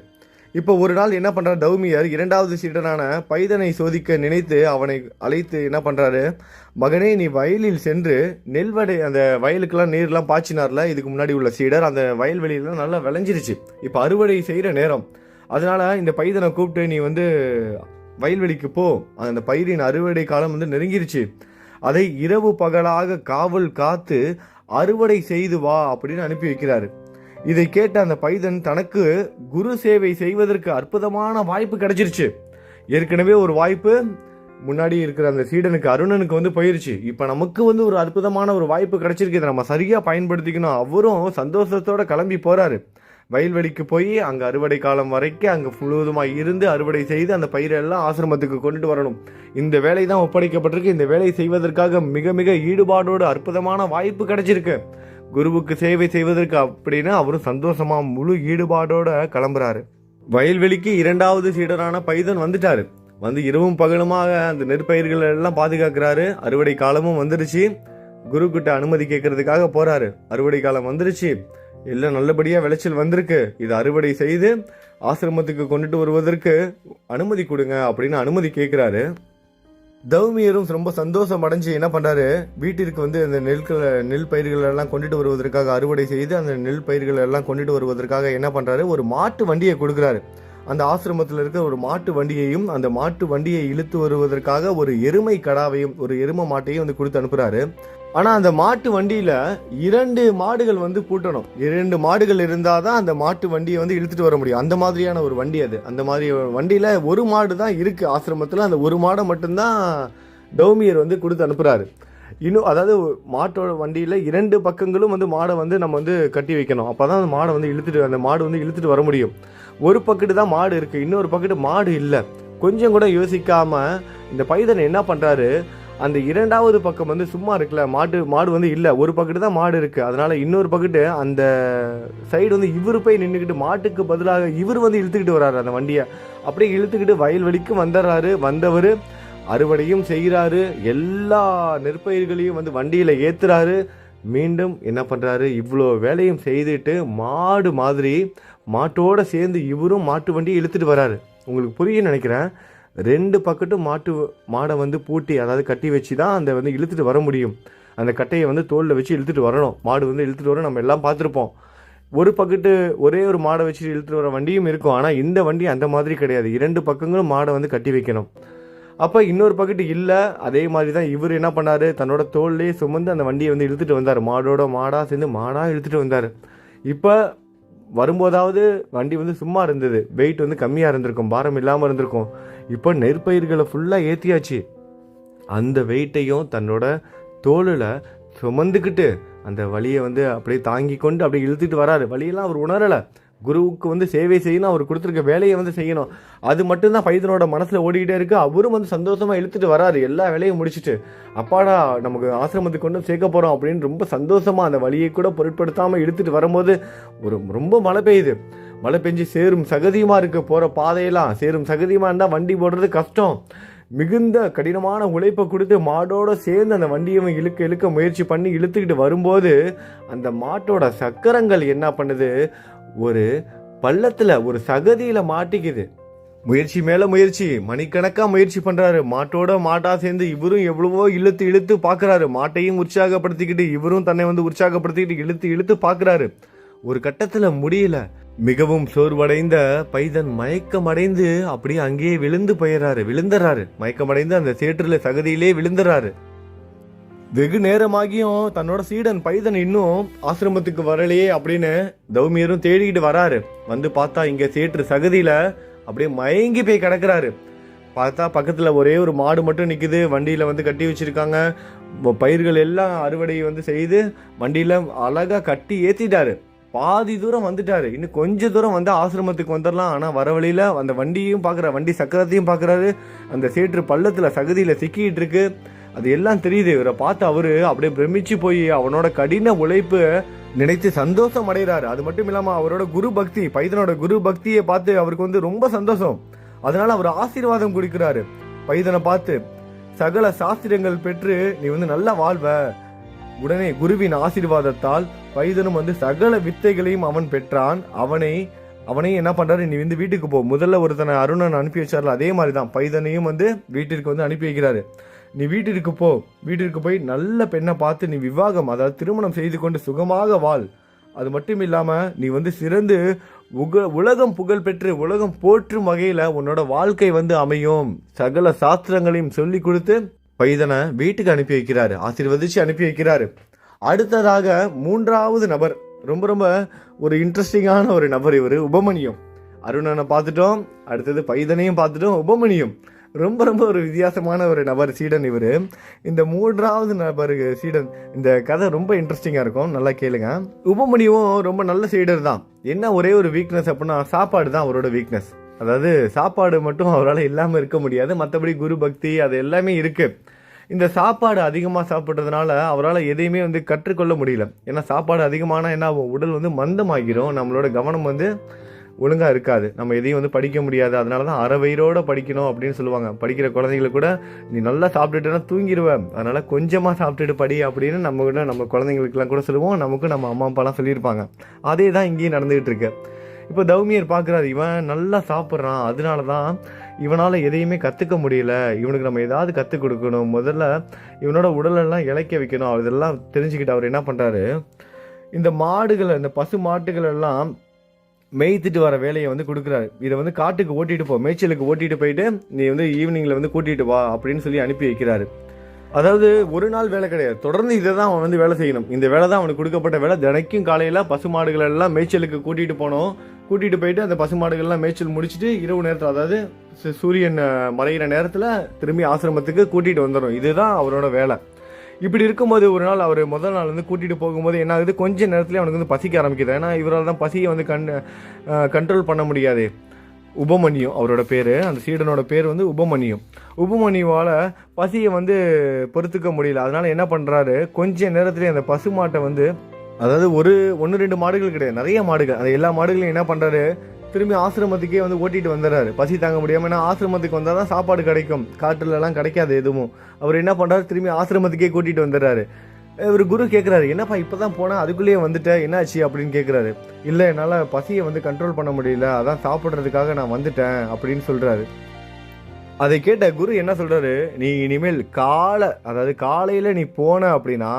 இப்போ ஒரு நாள் என்ன பண்றாரு, தௌமியர் இரண்டாவது சீடரான பைதனை சோதிக்க நினைத்து அவனை அழைத்து என்ன பண்றாரு, மகனே நீ வயலில் சென்று நெல்வடை, அந்த வயலுக்கெல்லாம் நீர்லாம் பாய்ச்சினார்ல இதுக்கு முன்னாடி உள்ள சீடர், அந்த வயல்வெளியெல்லாம் நல்லா விளைஞ்சிருச்சு. இப்போ அறுவடை செய்கிற நேரம், அதனால இந்த பைதனை கூப்பிட்டு நீ வந்து வயல்வெளிக்கு போ, அந்த பயிரின் அறுவடை காலம் வந்து நெருங்கிருச்சு, அதை இரவு பகலாக காவல் காத்து அறுவடை செய்து வா அப்படின்னு அனுப்பி வைக்கிறாரு. இதை கேட்ட அந்த பைதன் தனக்கு குரு சேவை செய்வதற்கு அற்புதமான வாய்ப்பு கிடைச்சிருச்சு. ஏற்கனவே ஒரு வாய்ப்பு முன்னாடி இருக்கிற அந்த சீடனுக்கு அருணனுக்கு வந்து போயிருச்சு. இப்போ நமக்கு வந்து ஒரு அற்புதமான ஒரு வாய்ப்பு கிடைச்சிருக்கு, இதை நம்ம சரியா பயன்படுத்திக்கணும். அவரும் சந்தோஷத்தோட கிளம்பி போறாரு. வயல்வெளிக்கு போய் அங்கே அறுவடை காலம் வரைக்கும் அங்கே முழுவதுமாக இருந்து அறுவடை செய்து அந்த பயிரெல்லாம் ஆசிரமத்துக்கு கொண்டுட்டு வரணும். இந்த வேலை தான் ஒப்படைக்கப்பட்டிருக்கு. இந்த வேலையை செய்வதற்காக மிக மிக ஈடுபாடோடு அற்புதமான வாய்ப்பு கிடைச்சிருக்கு குருவுக்கு சேவை செய்வதற்கு அப்படின்னு அவரும் சந்தோஷமா முழு ஈடுபாடோட கிளம்புறாரு. வயல்வெளிக்கு இரண்டாவது சீடரான பைதன் வந்துட்டாரு. வந்து இரவும் பகலுமாக அந்த நெற்பயிர்கள் எல்லாம் பாதுகாக்கிறாரு. அறுவடை காலமும் வந்துருச்சு. குரு கிட்ட அனுமதி கேட்கறதுக்காக போறாரு. அறுவடை காலம் வந்துருச்சு, எல்லாம் நல்லபடியா விளைச்சல் வந்திருக்கு, இது அறுவடை செய்து ஆசிரமத்துக்கு கொண்டுட்டு வருவதற்கு அனுமதி கொடுங்க அப்படின்னு அனுமதி கேட்கிறாரு. தௌமியரும் ரொம்ப சந்தோஷம் அடைஞ்சு என்ன பண்றாரு, வீட்டிற்கு வந்து அந்த நெல் பயிர்கள் எல்லாம் கொண்டுட்டு வருவதற்காக, அறுவடை செய்து அந்த நெல் பயிர்கள் எல்லாம் கொண்டுட்டு வருவதற்காக என்ன பண்றாரு, ஒரு மாட்டு வண்டியை கொடுக்குறாரு. அந்த ஆசிரமத்தில் இருக்க ஒரு மாட்டு வண்டியையும், அந்த மாட்டு வண்டியை இழுத்து வருவதற்காக ஒரு எருமை கடாவையும் ஒரு எருமை மாட்டையும் வந்து கொடுத்து அனுப்புறாரு. ஆனா அந்த மாட்டு வண்டியில 2 மாடுகள் வந்து பூட்டணும். 2 மாடுகள் இருந்தாதான் அந்த மாட்டு வண்டியை வந்து இழுத்துட்டு வர முடியும். அந்த மாதிரியான ஒரு வண்டி அது. அந்த மாதிரி வண்டியில ஒரு மாடு தான் இருக்கு ஆசிரமத்துல. அந்த ஒரு மாடை மட்டும்தான் தௌமியர் வந்து கொடுத்து அனுப்புறாரு. இன்னும் அதாவது மாட்டோட வண்டியில 2 பக்கங்களும் வந்து மாடை வந்து நம்ம வந்து கட்டி வைக்கணும். அப்பதான் அந்த மாடை வந்து அந்த மாடு வந்து இழுத்துட்டு வர முடியும். ஒரு பக்கெட்டு தான் மாடு இருக்கு, இன்னொரு பக்கெட்டு மாடு இல்லை. கொஞ்சம் கூட யோசிக்காம இந்த பைதன் என்ன பண்றாரு, அந்த இரண்டாவது பக்கம் வந்து சும்மா இருக்குல்ல, மாடு வந்து இல்லை, ஒரு பக்கெட்டு தான் மாடு இருக்குது. அதனால் இன்னொரு பக்கெட்டு அந்த சைடு வந்து இவர் போய் நின்றுக்கிட்டு மாட்டுக்கு பதிலாக இவர் வந்து இழுத்துக்கிட்டு வர்றாரு அந்த வண்டியை. அப்படியே இழுத்துக்கிட்டு வயல்வெளிக்கும் வந்துடுறாரு. வந்தவர் அறுவடையும் செய்கிறாரு, எல்லா நெற்பயிர்களையும் வந்து வண்டியில் ஏற்றுறாரு. மீண்டும் என்ன பண்ணுறாரு, இவ்வளோ வேலையும் செய்துட்டு மாடு மாதிரி மாட்டோடு சேர்ந்து இவரும் மாட்டு வண்டியை இழுத்துட்டு வராரு. உங்களுக்கு புரியுன்னு நினைக்கிறேன். 2 பக்கெட்டும் மாடை வந்து பூட்டி, அதாவது கட்டி வச்சு தான் அந்த வந்து இழுத்துட்டு வர முடியும். அந்த கட்டையை வந்து தோளில் வச்சு இழுத்துட்டு வரணும். மாடு வந்து இழுத்துட்டு வர நம்ம எல்லாம் பார்த்துருப்போம். ஒரு பக்கெட்டு ஒரே ஒரு மாடை வச்சு இழுத்துட்டு வர வண்டியும் இருக்கும். ஆனால் இந்த வண்டி அந்த மாதிரி கிடையாது. 2 பக்கங்களும் மாடை வந்து கட்டி வைக்கணும். அப்போ இன்னொரு பக்கெட்டு இல்லை. அதே மாதிரி தான் இவர் என்ன பண்ணார், தன்னோட தோல்லே சுமந்து அந்த வண்டியை வந்து இழுத்துட்டு வந்தார். மாடாக சேர்ந்து மாடாக இழுத்துட்டு வந்தார். இப்போ வரும்போதாவது வண்டி வந்து சும்மா இருந்தது, வெயிட் வந்து கம்மியாக இருந்திருக்கும், பாரம் இல்லாமல் இருந்திருக்கும். இப்போ நெற்பயிர்களை ஃபுல்லாக ஏற்றியாச்சு. அந்த வெயிட்டையும் தன்னோட தோளில் சுமந்துக்கிட்டு அந்த வழியை வந்து அப்படியே தாங்கி கொண்டு அப்படியே இழுத்துட்டு வராரு. வழியெல்லாம் அவர் உணரலை. குருவுக்கு வந்து சேவை செய்யணும், அவர் கொடுத்துருக்க வேலையை வந்து செய்யணும். அது மட்டும்தான் பைதனோட மனசில் ஓடிக்கிட்டே இருக்கு. அவரும் வந்து சந்தோஷமாக இழுத்துட்டு வராரு, எல்லா வேலையும் முடிச்சுட்டு. அப்பாடா நமக்கு ஆசிரமத்துக்கு கொண்டு சேர்க்க போகிறோம் அப்படின்னு ரொம்ப சந்தோஷமாக அந்த வழியை கூட பொருட்படுத்தாமல் இழுத்துட்டு வரும்போது ரொம்ப மழை பெய்யுது. மழை பெஞ்சு சேரும் சகதியமாக இருக்க போகிற பாதையெல்லாம் சேரும் சகதியமாக இருந்தால் வண்டி போடுறது கஷ்டம். மிகுந்த கடினமான உழைப்பை கொடுத்து மாடோடு சேர்ந்து அந்த வண்டியை இழுக்க முயற்சி பண்ணி இழுத்துக்கிட்டு வரும்போது அந்த மாட்டோட சக்கரங்கள் என்ன பண்ணுது, ஒரு பள்ளத்தில் ஒரு சகதியில் மாட்டிக்குது. முயற்சி மேலே முயற்சி, மணிக்கணக்காக முயற்சி பண்ணுறாரு. மாட்டா சேர்ந்து இவரும் எவ்வளவோ இழுத்து பார்க்குறாரு. மாட்டையும் உற்சாகப்படுத்திக்கிட்டு இவரும் தன்னை வந்து உற்சாகப்படுத்திக்கிட்டு இழுத்து பார்க்குறாரு. ஒரு கட்டத்தில் முடியல. மிகவும் சோர்வடைந்த பைதன் மயக்கமடைந்து அப்படியே அங்கேயே விழுந்துறாரு. மயக்கமடைந்து அந்த சேற்றில் சகதியிலே விழுந்துறாரு. வெகு நேரமாகியும் தன்னோட சீடன் பைதன் இன்னும் ஆசிரமத்துக்கு வரலையே அப்படின்னு தௌமியரும் தேடிக்கிட்டு வராரு. வந்து பார்த்தா இங்க சேற்று சகதியில அப்படியே மயங்கி போய் கிடக்குறாரு. பார்த்தா பக்கத்துல ஒரே ஒரு மாடு மட்டும் நிக்குது. வண்டியில வந்து கட்டி வச்சிருக்காங்க. பயிர்கள் எல்லாம் அறுவடை வந்து செய்து வண்டியில அழகா கட்டி ஏத்திட்டாரு. பாதி தூரம் வந்துட்டாரு. இன்னும் கொஞ்ச தூரம் வந்து ஆசிரமத்துக்கு வந்துடலாம். ஆனா வர வழியில அந்த வண்டியையும் பாக்குற, வண்டி சக்கரத்தையும் பாக்குறாரு. அந்த சேற்று பள்ளத்துல சகதியில சிக்கிட்டு இருக்கு. அது எல்லாம் தெரியுது. இவரை பார்த்து அவரு அப்படியே பிரமிச்சு போய் அவனோட கடின உழைப்பு நினைத்து சந்தோஷம் அடைகிறாரு. அது மட்டும் இல்லாம அவரோட குரு பக்தி, பைதனோட குரு பக்தியை பார்த்து அவருக்கு வந்து ரொம்ப சந்தோஷம். அதனால அவர் ஆசீர்வாதம் கொடுக்கிறாரு. பைதனை பார்த்து, சகல சாஸ்திரங்கள் பெற்று நீ வந்து நல்லா வாழ்வ. உடனே குருவின் ஆசீர்வாதத்தால் பைதனும் வந்து சகல வித்தைகளையும் அவன் பெற்றான். அவனையும் என்ன பண்றாரு, நீ வந்து வீட்டுக்கு போ. முதல்ல ஒருத்தனை அருணன் அனுப்பி வச்சார்ல, அதே மாதிரிதான் பைதனையும் வந்து வீட்டிற்கு வந்து அனுப்பி வைக்கிறாரு. நீ வீட்டிற்கு போ, வீட்டிற்கு போய் நல்ல பெண்ணை பார்த்து நீ விவாகம், அதாவது திருமணம் செய்து கொண்டு சுகமாக வாழ். அது மட்டும் இல்லாம நீ வந்து சிறந்து உலகம் புகழ் பெற்று உலகம் போற்றும் வகையில உன்னோட வாழ்க்கை வந்து அமையும். சகல சாஸ்திரங்களையும் சொல்லி கொடுத்து பைதனை வீட்டுக்கு அனுப்பி வைக்கிறாரு, ஆசீர்வதிச்சு அனுப்பி வைக்கிறாரு. அடுத்ததாக 3வது நபர், ரொம்ப ஒரு இன்ட்ரெஸ்டிங்கான ஒரு நபர். இவர் உபமன்யம். அருணனை பார்த்துட்டோம், அடுத்தது பைதனையும் பார்த்துட்டோம். உபமன்யம் ரொம்ப ஒரு வித்தியாசமான ஒரு நபர், சீடன் இவர். இந்த 3வது நபர் சீடன், இந்த கதை ரொம்ப இன்ட்ரெஸ்டிங்காக இருக்கும், நல்லா கேளுங்க. உபமன்யுவும் ரொம்ப நல்ல சீடர் தான். என்ன ஒரே ஒரு வீக்னஸ் அப்படின்னா சாப்பாடு தான் அவரோட வீக்னஸ். அதாவது சாப்பாடு மட்டும் அவரால் இல்லாமல் இருக்க முடியாது, மற்றபடி குரு பக்தி அது எல்லாமே இருக்கு. இந்த சாப்பாடு அதிகமாக சாப்பிட்றதுனால அவரால் எதையுமே வந்து கற்றுக்கொள்ள முடியல. ஏன்னா சாப்பாடு அதிகமான என்ன ஆகும், உடல் வந்து மந்தமாகிரும், நம்மளோட கவனம் வந்து ஒழுங்காக இருக்காது, நம்ம எதையும் வந்து படிக்க முடியாது. அதனால தான் அறவயிரோடு படிக்கணும் அப்படின்னு சொல்லுவாங்க. படிக்கிற குழந்தைங்களை கூட நீ நல்லா சாப்பிட்டுட்டேன்னா தூங்கிடுவேன், அதனால் கொஞ்சமாக சாப்பிட்டுட்டு படி அப்படின்னு நம்ம குழந்தைங்களுக்குலாம் கூட சொல்லுவோம். நமக்கு நம்ம அம்மா அப்பாலாம் சொல்லியிருப்பாங்க. அதே தான் இங்கேயும் நடந்துகிட்டு இருக்கு. இப்போ தௌமியர் பார்க்குறாரு, இவன் நல்லா சாப்பிட்றான், அதனால தான் இவனால் எதையுமே கற்றுக்க முடியல, இவனுக்கு நம்ம ஏதாவது கற்றுக் கொடுக்கணும், முதல்ல இவனோட உடலெல்லாம் இளைக்க வைக்கணும். அதெல்லாம் தெரிஞ்சுக்கிட்டு அவர் என்ன பண்ணுறாரு, இந்த மாடுகளை, இந்த பசு மாட்டுகள் எல்லாம் மேய்த்துட்டு வர வேலையை வந்து கொடுக்குறாரு. இதை வந்து காட்டுக்கு ஓட்டிட்டு போ, மேய்ச்சலுக்கு ஓட்டிட்டு போயிட்டு நீ வந்து ஈவினிங்கில் வந்து கூட்டிகிட்டு வா அப்படின்னு சொல்லி அனுப்பி வைக்கிறாரு. அதாவது ஒரு நாள் வேலை கிடையாது, தொடர்ந்து இதை தான் அவன் வந்து வேலை செய்யணும். இந்த வேலை தான் அவனுக்கு கொடுக்கப்பட்ட வேலை. தினைக்கும் காலையில் பசுமாடுகள் எல்லாம் மேய்ச்சலுக்கு கூட்டிகிட்டு போனோம். கூட்டிகிட்டு போயிட்டு அந்த பசுமாடுகள்லாம் மேய்ச்சல் முடிச்சுட்டு இரவு நேரத்தில், அதாவது சூரியன் மறைகிற நேரத்தில் திரும்பி ஆசிரமத்துக்கு கூட்டிகிட்டு வந்துடும். இதுதான் அவரோட வேலை. இப்படி இருக்கும்போது ஒரு நாள் அவர் முதல் நாள் வந்து கூட்டிகிட்டு போகும்போது என்ன ஆகுது, கொஞ்ச நேரத்துலேயே அவனுக்கு வந்து பசிக்க ஆரம்பிக்குது. ஏன்னா இவரால் தான் பசியை வந்து கண்ட்ரோல் பண்ண முடியாது. உபமன்யு அவரோட பேர், அந்த சீடனோட பேர் வந்து உபமன்யு. உபமன்யுவால் பசியை வந்து பொறுத்துக்க முடியல. அதனால் என்ன பண்ணுறாரு, கொஞ்ச நேரத்துலேயே அந்த பசுமாட்டை வந்து, அதாவது ஒன்று 2 மாடுகள் கிடையாது, நிறைய மாடுகள், அந்த எல்லா மாடுகளையும் என்ன பண்ணுறாரு, திரும்பி ஆசிரமத்துக்கே வந்து ஓட்டிகிட்டு வந்துடுறாரு. பசி தாங்க முடியாமல், ஏன்னா ஆசிரமத்துக்கு வந்தால் தான் சாப்பாடு கிடைக்கும், காட்டுலலாம் கிடைக்காது எதுவும். அவர் என்ன பண்ணுறாரு, திரும்பி ஆசிரமத்துக்கே கூட்டிகிட்டு வந்துடுறாரு. இவர் குரு கேட்குறாரு, என்னப்பா இப்போ தான் போனால் அதுக்குள்ளேயே வந்துட்டேன், என்னாச்சு அப்படின்னு கேட்குறாரு. இல்லை, என்னால் பசியை வந்து கண்ட்ரோல் பண்ண முடியல, அதான் சாப்பிட்றதுக்காக நான் வந்துட்டேன் அப்படின்னு சொல்கிறாரு. அதை கேட்ட குரு என்ன சொல்கிறாரு, நீ இனிமேல் அதாவது காலையில் நீ போன அப்படின்னா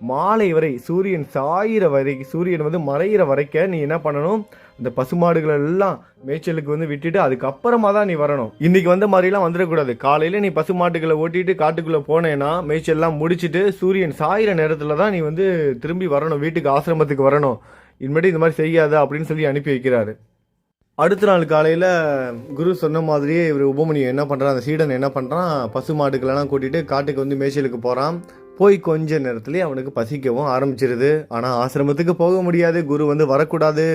மாலை வரை சூரியன் சாயிற வரைக்கும், சூரியன் வந்து மறையிற வரைக்கும் நீ என்ன பண்ணணும், இந்த பசுமாடுகள் எல்லாம் மேய்ச்சலுக்கு வந்து விட்டுட்டு அதுக்கப்புறமா தான் நீ வரணும். இன்னைக்கு வந்த மாதிரிலாம் வந்துடக்கூடாது. காலையில் நீ பசுமாட்டுகளை ஓட்டிட்டு காட்டுக்குள்ளே போனேன்னா மேய்ச்சல்லாம் முடிச்சுட்டு சூரியன் சாயிற நேரத்தில் தான் நீ வந்து திரும்பி வரணும், வீட்டுக்கு ஆசிரமத்துக்கு வரணும். இனிமேட்டு இந்த மாதிரி செய்யாத அப்படின்னு சொல்லி அனுப்பி வைக்கிறாரு. அடுத்த நாள் காலையில் குரு சொன்ன மாதிரியே இவர் உபமன்யு என்ன பண்ணுறான், அந்த சீடன் என்ன பண்ணுறான், பசுமாடுகளெல்லாம் கூட்டிகிட்டு காட்டுக்கு வந்து மேய்ச்சலுக்கு போகிறான். போய் கொஞ்ச நேரத்துலேயே அவனுக்கு பசிக்கவும் ஆரம்பிச்சிருது. ஆனால் ஆசிரமத்துக்கு போக முடியாது, குரு வந்து வரக்கூடாது,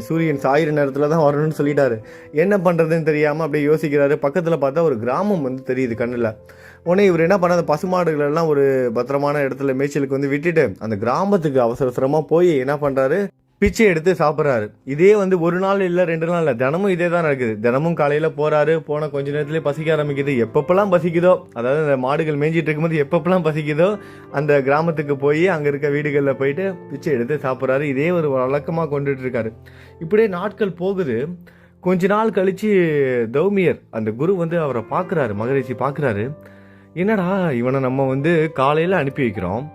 சூரியன் சாயிற நேரத்தில் தான் வரணும்னு சொல்லிட்டாரு. என்ன பண்ணுறதுன்னு தெரியாமல் அப்படியே யோசிக்கிறாரு. பக்கத்தில் பார்த்தா ஒரு கிராமம் வந்து தெரியுது கண்ணில். உடனே இவர் என்ன பண்ணாத, பசுமாடுகள் எல்லாம் ஒரு பத்திரமான இடத்துல மேய்ச்சலுக்கு வந்து விட்டுட்டு அந்த கிராமத்துக்கு அவசரமாக போய் என்ன பண்ணுறாரு, பிச்சை எடுத்து சாப்பிட்றாரு. இதே வந்து ஒரு நாள் இல்லை 2 நாள் இல்லை, தினமும் இதே தான் நடக்குது. தினமும் காலையில் போகிறாரு, போன கொஞ்ச நேரத்துலேயே பசிக்க ஆரம்பிக்குது. எப்பப்பெல்லாம் பசிக்குதோ, அதாவது அந்த மாடுகள் மேய்ஞ்சிட்டு இருக்கும்போது எப்பப்பெல்லாம் பசிக்குதோ அந்த கிராமத்துக்கு போய் அங்கே இருக்க வீடுகளில் போயிட்டு பிச்சை எடுத்து சாப்பிட்றாரு. இதே ஒரு வழக்கமாக கொண்டுட்டு இருக்காரு. இப்படியே நாட்கள் போகுது. கொஞ்ச நாள் கழித்து தௌமியர் அந்த குரு வந்து அவரை பார்க்குறாரு, மகரிஷி பார்க்குறாரு. என்னடா இவனை நம்ம வந்து காலையில் அனுப்பி வைக்கிறோம்,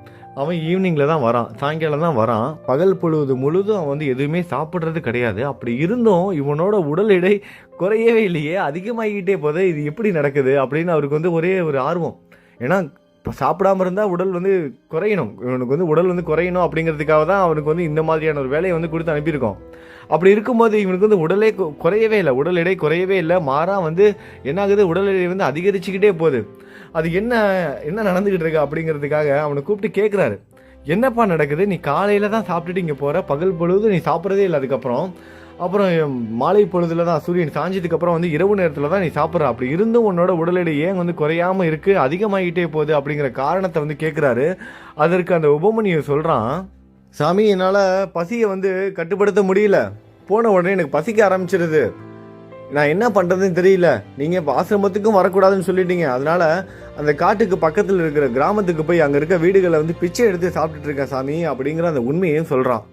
அவன் ஈவினிங்கில் தான் வரான், சாயங்காலம் தான் வரான், பகல் பொழுது முழுதும் அவன் வந்து எதுவுமே சாப்பிட்றது கிடையாது. அப்படி இருந்தும் இவனோட உடல் எடை குறையவே இல்லையே, அதிகமாகிக்கிட்டே போதே, இது எப்படி நடக்குது அப்படின்னு அவருக்கு வந்து ஒரே ஒரு ஆர்வம். ஏன்னா இப்போ சாப்பிடாம இருந்தால் உடல் வந்து குறையணும், இவனுக்கு வந்து உடல் வந்து குறையணும் அப்படிங்கிறதுக்காக தான் அவனுக்கு வந்து இந்த மாதிரியான ஒரு வேலையை வந்து கொடுத்து அனுப்பியிருக்கோம். அப்படி இருக்கும்போது இவனுக்கு வந்து உடலே குறையவே இல்லை, உடல் எடை குறையவே இல்லை, மாறா வந்து என்ன ஆகுது, உடல் எடை வந்து அதிகரிச்சுக்கிட்டே போகுது. அது என்ன நடந்துக்கிட்டு இருக்கு அப்படிங்கிறதுக்காக அவனை கூப்பிட்டு கேட்குறாரு, என்னப்பா நடக்குது, நீ காலையில் தான் சாப்பிட்டுட்டு இங்கே போகிற, பகல் பொழுது நீ சாப்பிட்றதே இல்லை, அப்புறம் மாலை பொழுதுல தான் சூரியன் சாஞ்சதுக்கு அப்புறம் வந்து இரவு நேரத்தில் தான் நீ சாப்பிட்ற, அப்படி இருந்தும் உன்னோட உடல் எடை ஏன் வந்து குறையாமல் இருக்குது, அதிகமாகிட்டே போகுது அப்படிங்கிற காரணத்தை வந்து கேட்குறாரு. அதற்கு அந்த உபமன்யு சொல்கிறான், சாமி என்னால் பசியை வந்து கட்டுப்படுத்த முடியல, போன உடனே எனக்கு பசிக்க ஆரம்பிச்சிருது, நான் என்ன பண்ணுறதுன்னு தெரியல, நீங்கள் இப்போ ஆசிரமத்துக்கும் வரக்கூடாதுன்னு சொல்லிட்டீங்க, அதனால் அந்த காட்டுக்கு பக்கத்தில் இருக்கிற கிராமத்துக்கு போய் அங்கே இருக்க வீடுகளை வந்து பிச்சை எடுத்து சாப்பிட்டுட்டு இருக்கேன் சாமி அப்படிங்கிற அந்த உண்மையையும் சொல்கிறான்.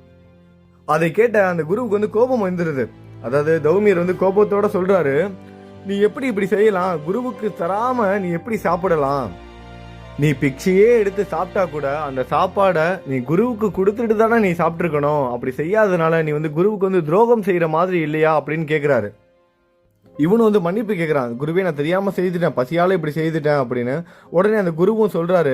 அதை கேட்ட அந்த குருவுக்கு வந்து கோபம் வந்துடுது. அதாவது தௌமியர் வந்து கோபத்தோட சொல்கிறாரு, நீ எப்படி இப்படி செய்யலாம், குருவுக்கு தராமல் நீ எப்படி சாப்பிடலாம், நீ பிச்சையே எடுத்து சாப்பிட்டா கூட அந்த சாப்பாடை நீ குருவுக்கு கொடுத்துட்டு தானே நீ சாப்பிட்ருக்கணும், அப்படி செய்யாதனால நீ வந்து குருவுக்கு வந்து துரோகம் செய்கிற மாதிரி இல்லையா அப்படின்னு கேட்குறாரு. இவனு வந்து மன்னிப்பு கேட்குறான், குருவே நான் தெரியாமல் செய்துட்டேன், பசியால் இப்படி செய்துட்டேன் அப்படின்னு. உடனே அந்த குருவும் சொல்கிறாரு,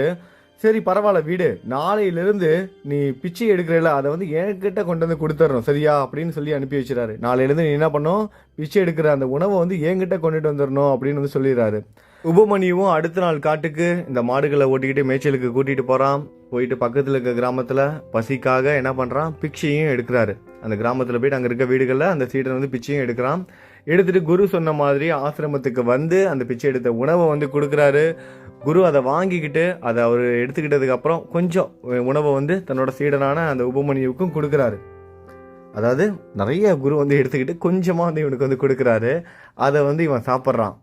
சரி பரவாயில்ல வீடு, நாளையிலிருந்து நீ பிச்சை எடுக்கிறல அதை வந்து என்கிட்ட கொண்டு வந்து கொடுத்துட்றோம் சரியா அப்படின்னு சொல்லி அனுப்பி வச்சுறாரு. நாளையிலேருந்து நீ என்ன பண்ணும், பிச்சை எடுக்கிற அந்த உணவை வந்து என்கிட்ட கொண்டுட்டு வந்துடணும் அப்படின்னு வந்து சொல்லிடுறாரு. உபமன்யுவும் அடுத்த நாள் காட்டுக்கு இந்த மாடுகளை ஓட்டிக்கிட்டு மேய்ச்சலுக்கு கூட்டிகிட்டு போகிறான். போயிட்டு பக்கத்தில் இருக்க கிராமத்தில் பசிக்காக என்ன பண்ணுறான், பிச்சையும் எடுக்கிறாரு. அந்த கிராமத்தில் போயிட்டு அங்கே இருக்க வீடுகளில் அந்த சீடன் வந்து பிச்சையும் எடுக்கிறான். எடுத்துட்டு குரு சொன்ன மாதிரி ஆசிரமத்துக்கு வந்து அந்த பிச்சை எடுத்த உணவை வந்து கொடுக்குறாரு. குரு அதை வாங்கிக்கிட்டு அதை அவர் எடுத்துக்கிட்டதுக்கு அப்புறம் கொஞ்சம் உணவை வந்து தன்னோட சீடனான அந்த உபமன்யுவுக்கும் கொடுக்குறாரு. அதாவது நிறைய குரு வந்து எடுத்துக்கிட்டு கொஞ்சமாக வந்து இவனுக்கு வந்து கொடுக்குறாரு. அதை வந்து இவன் சாப்பிட்றான்.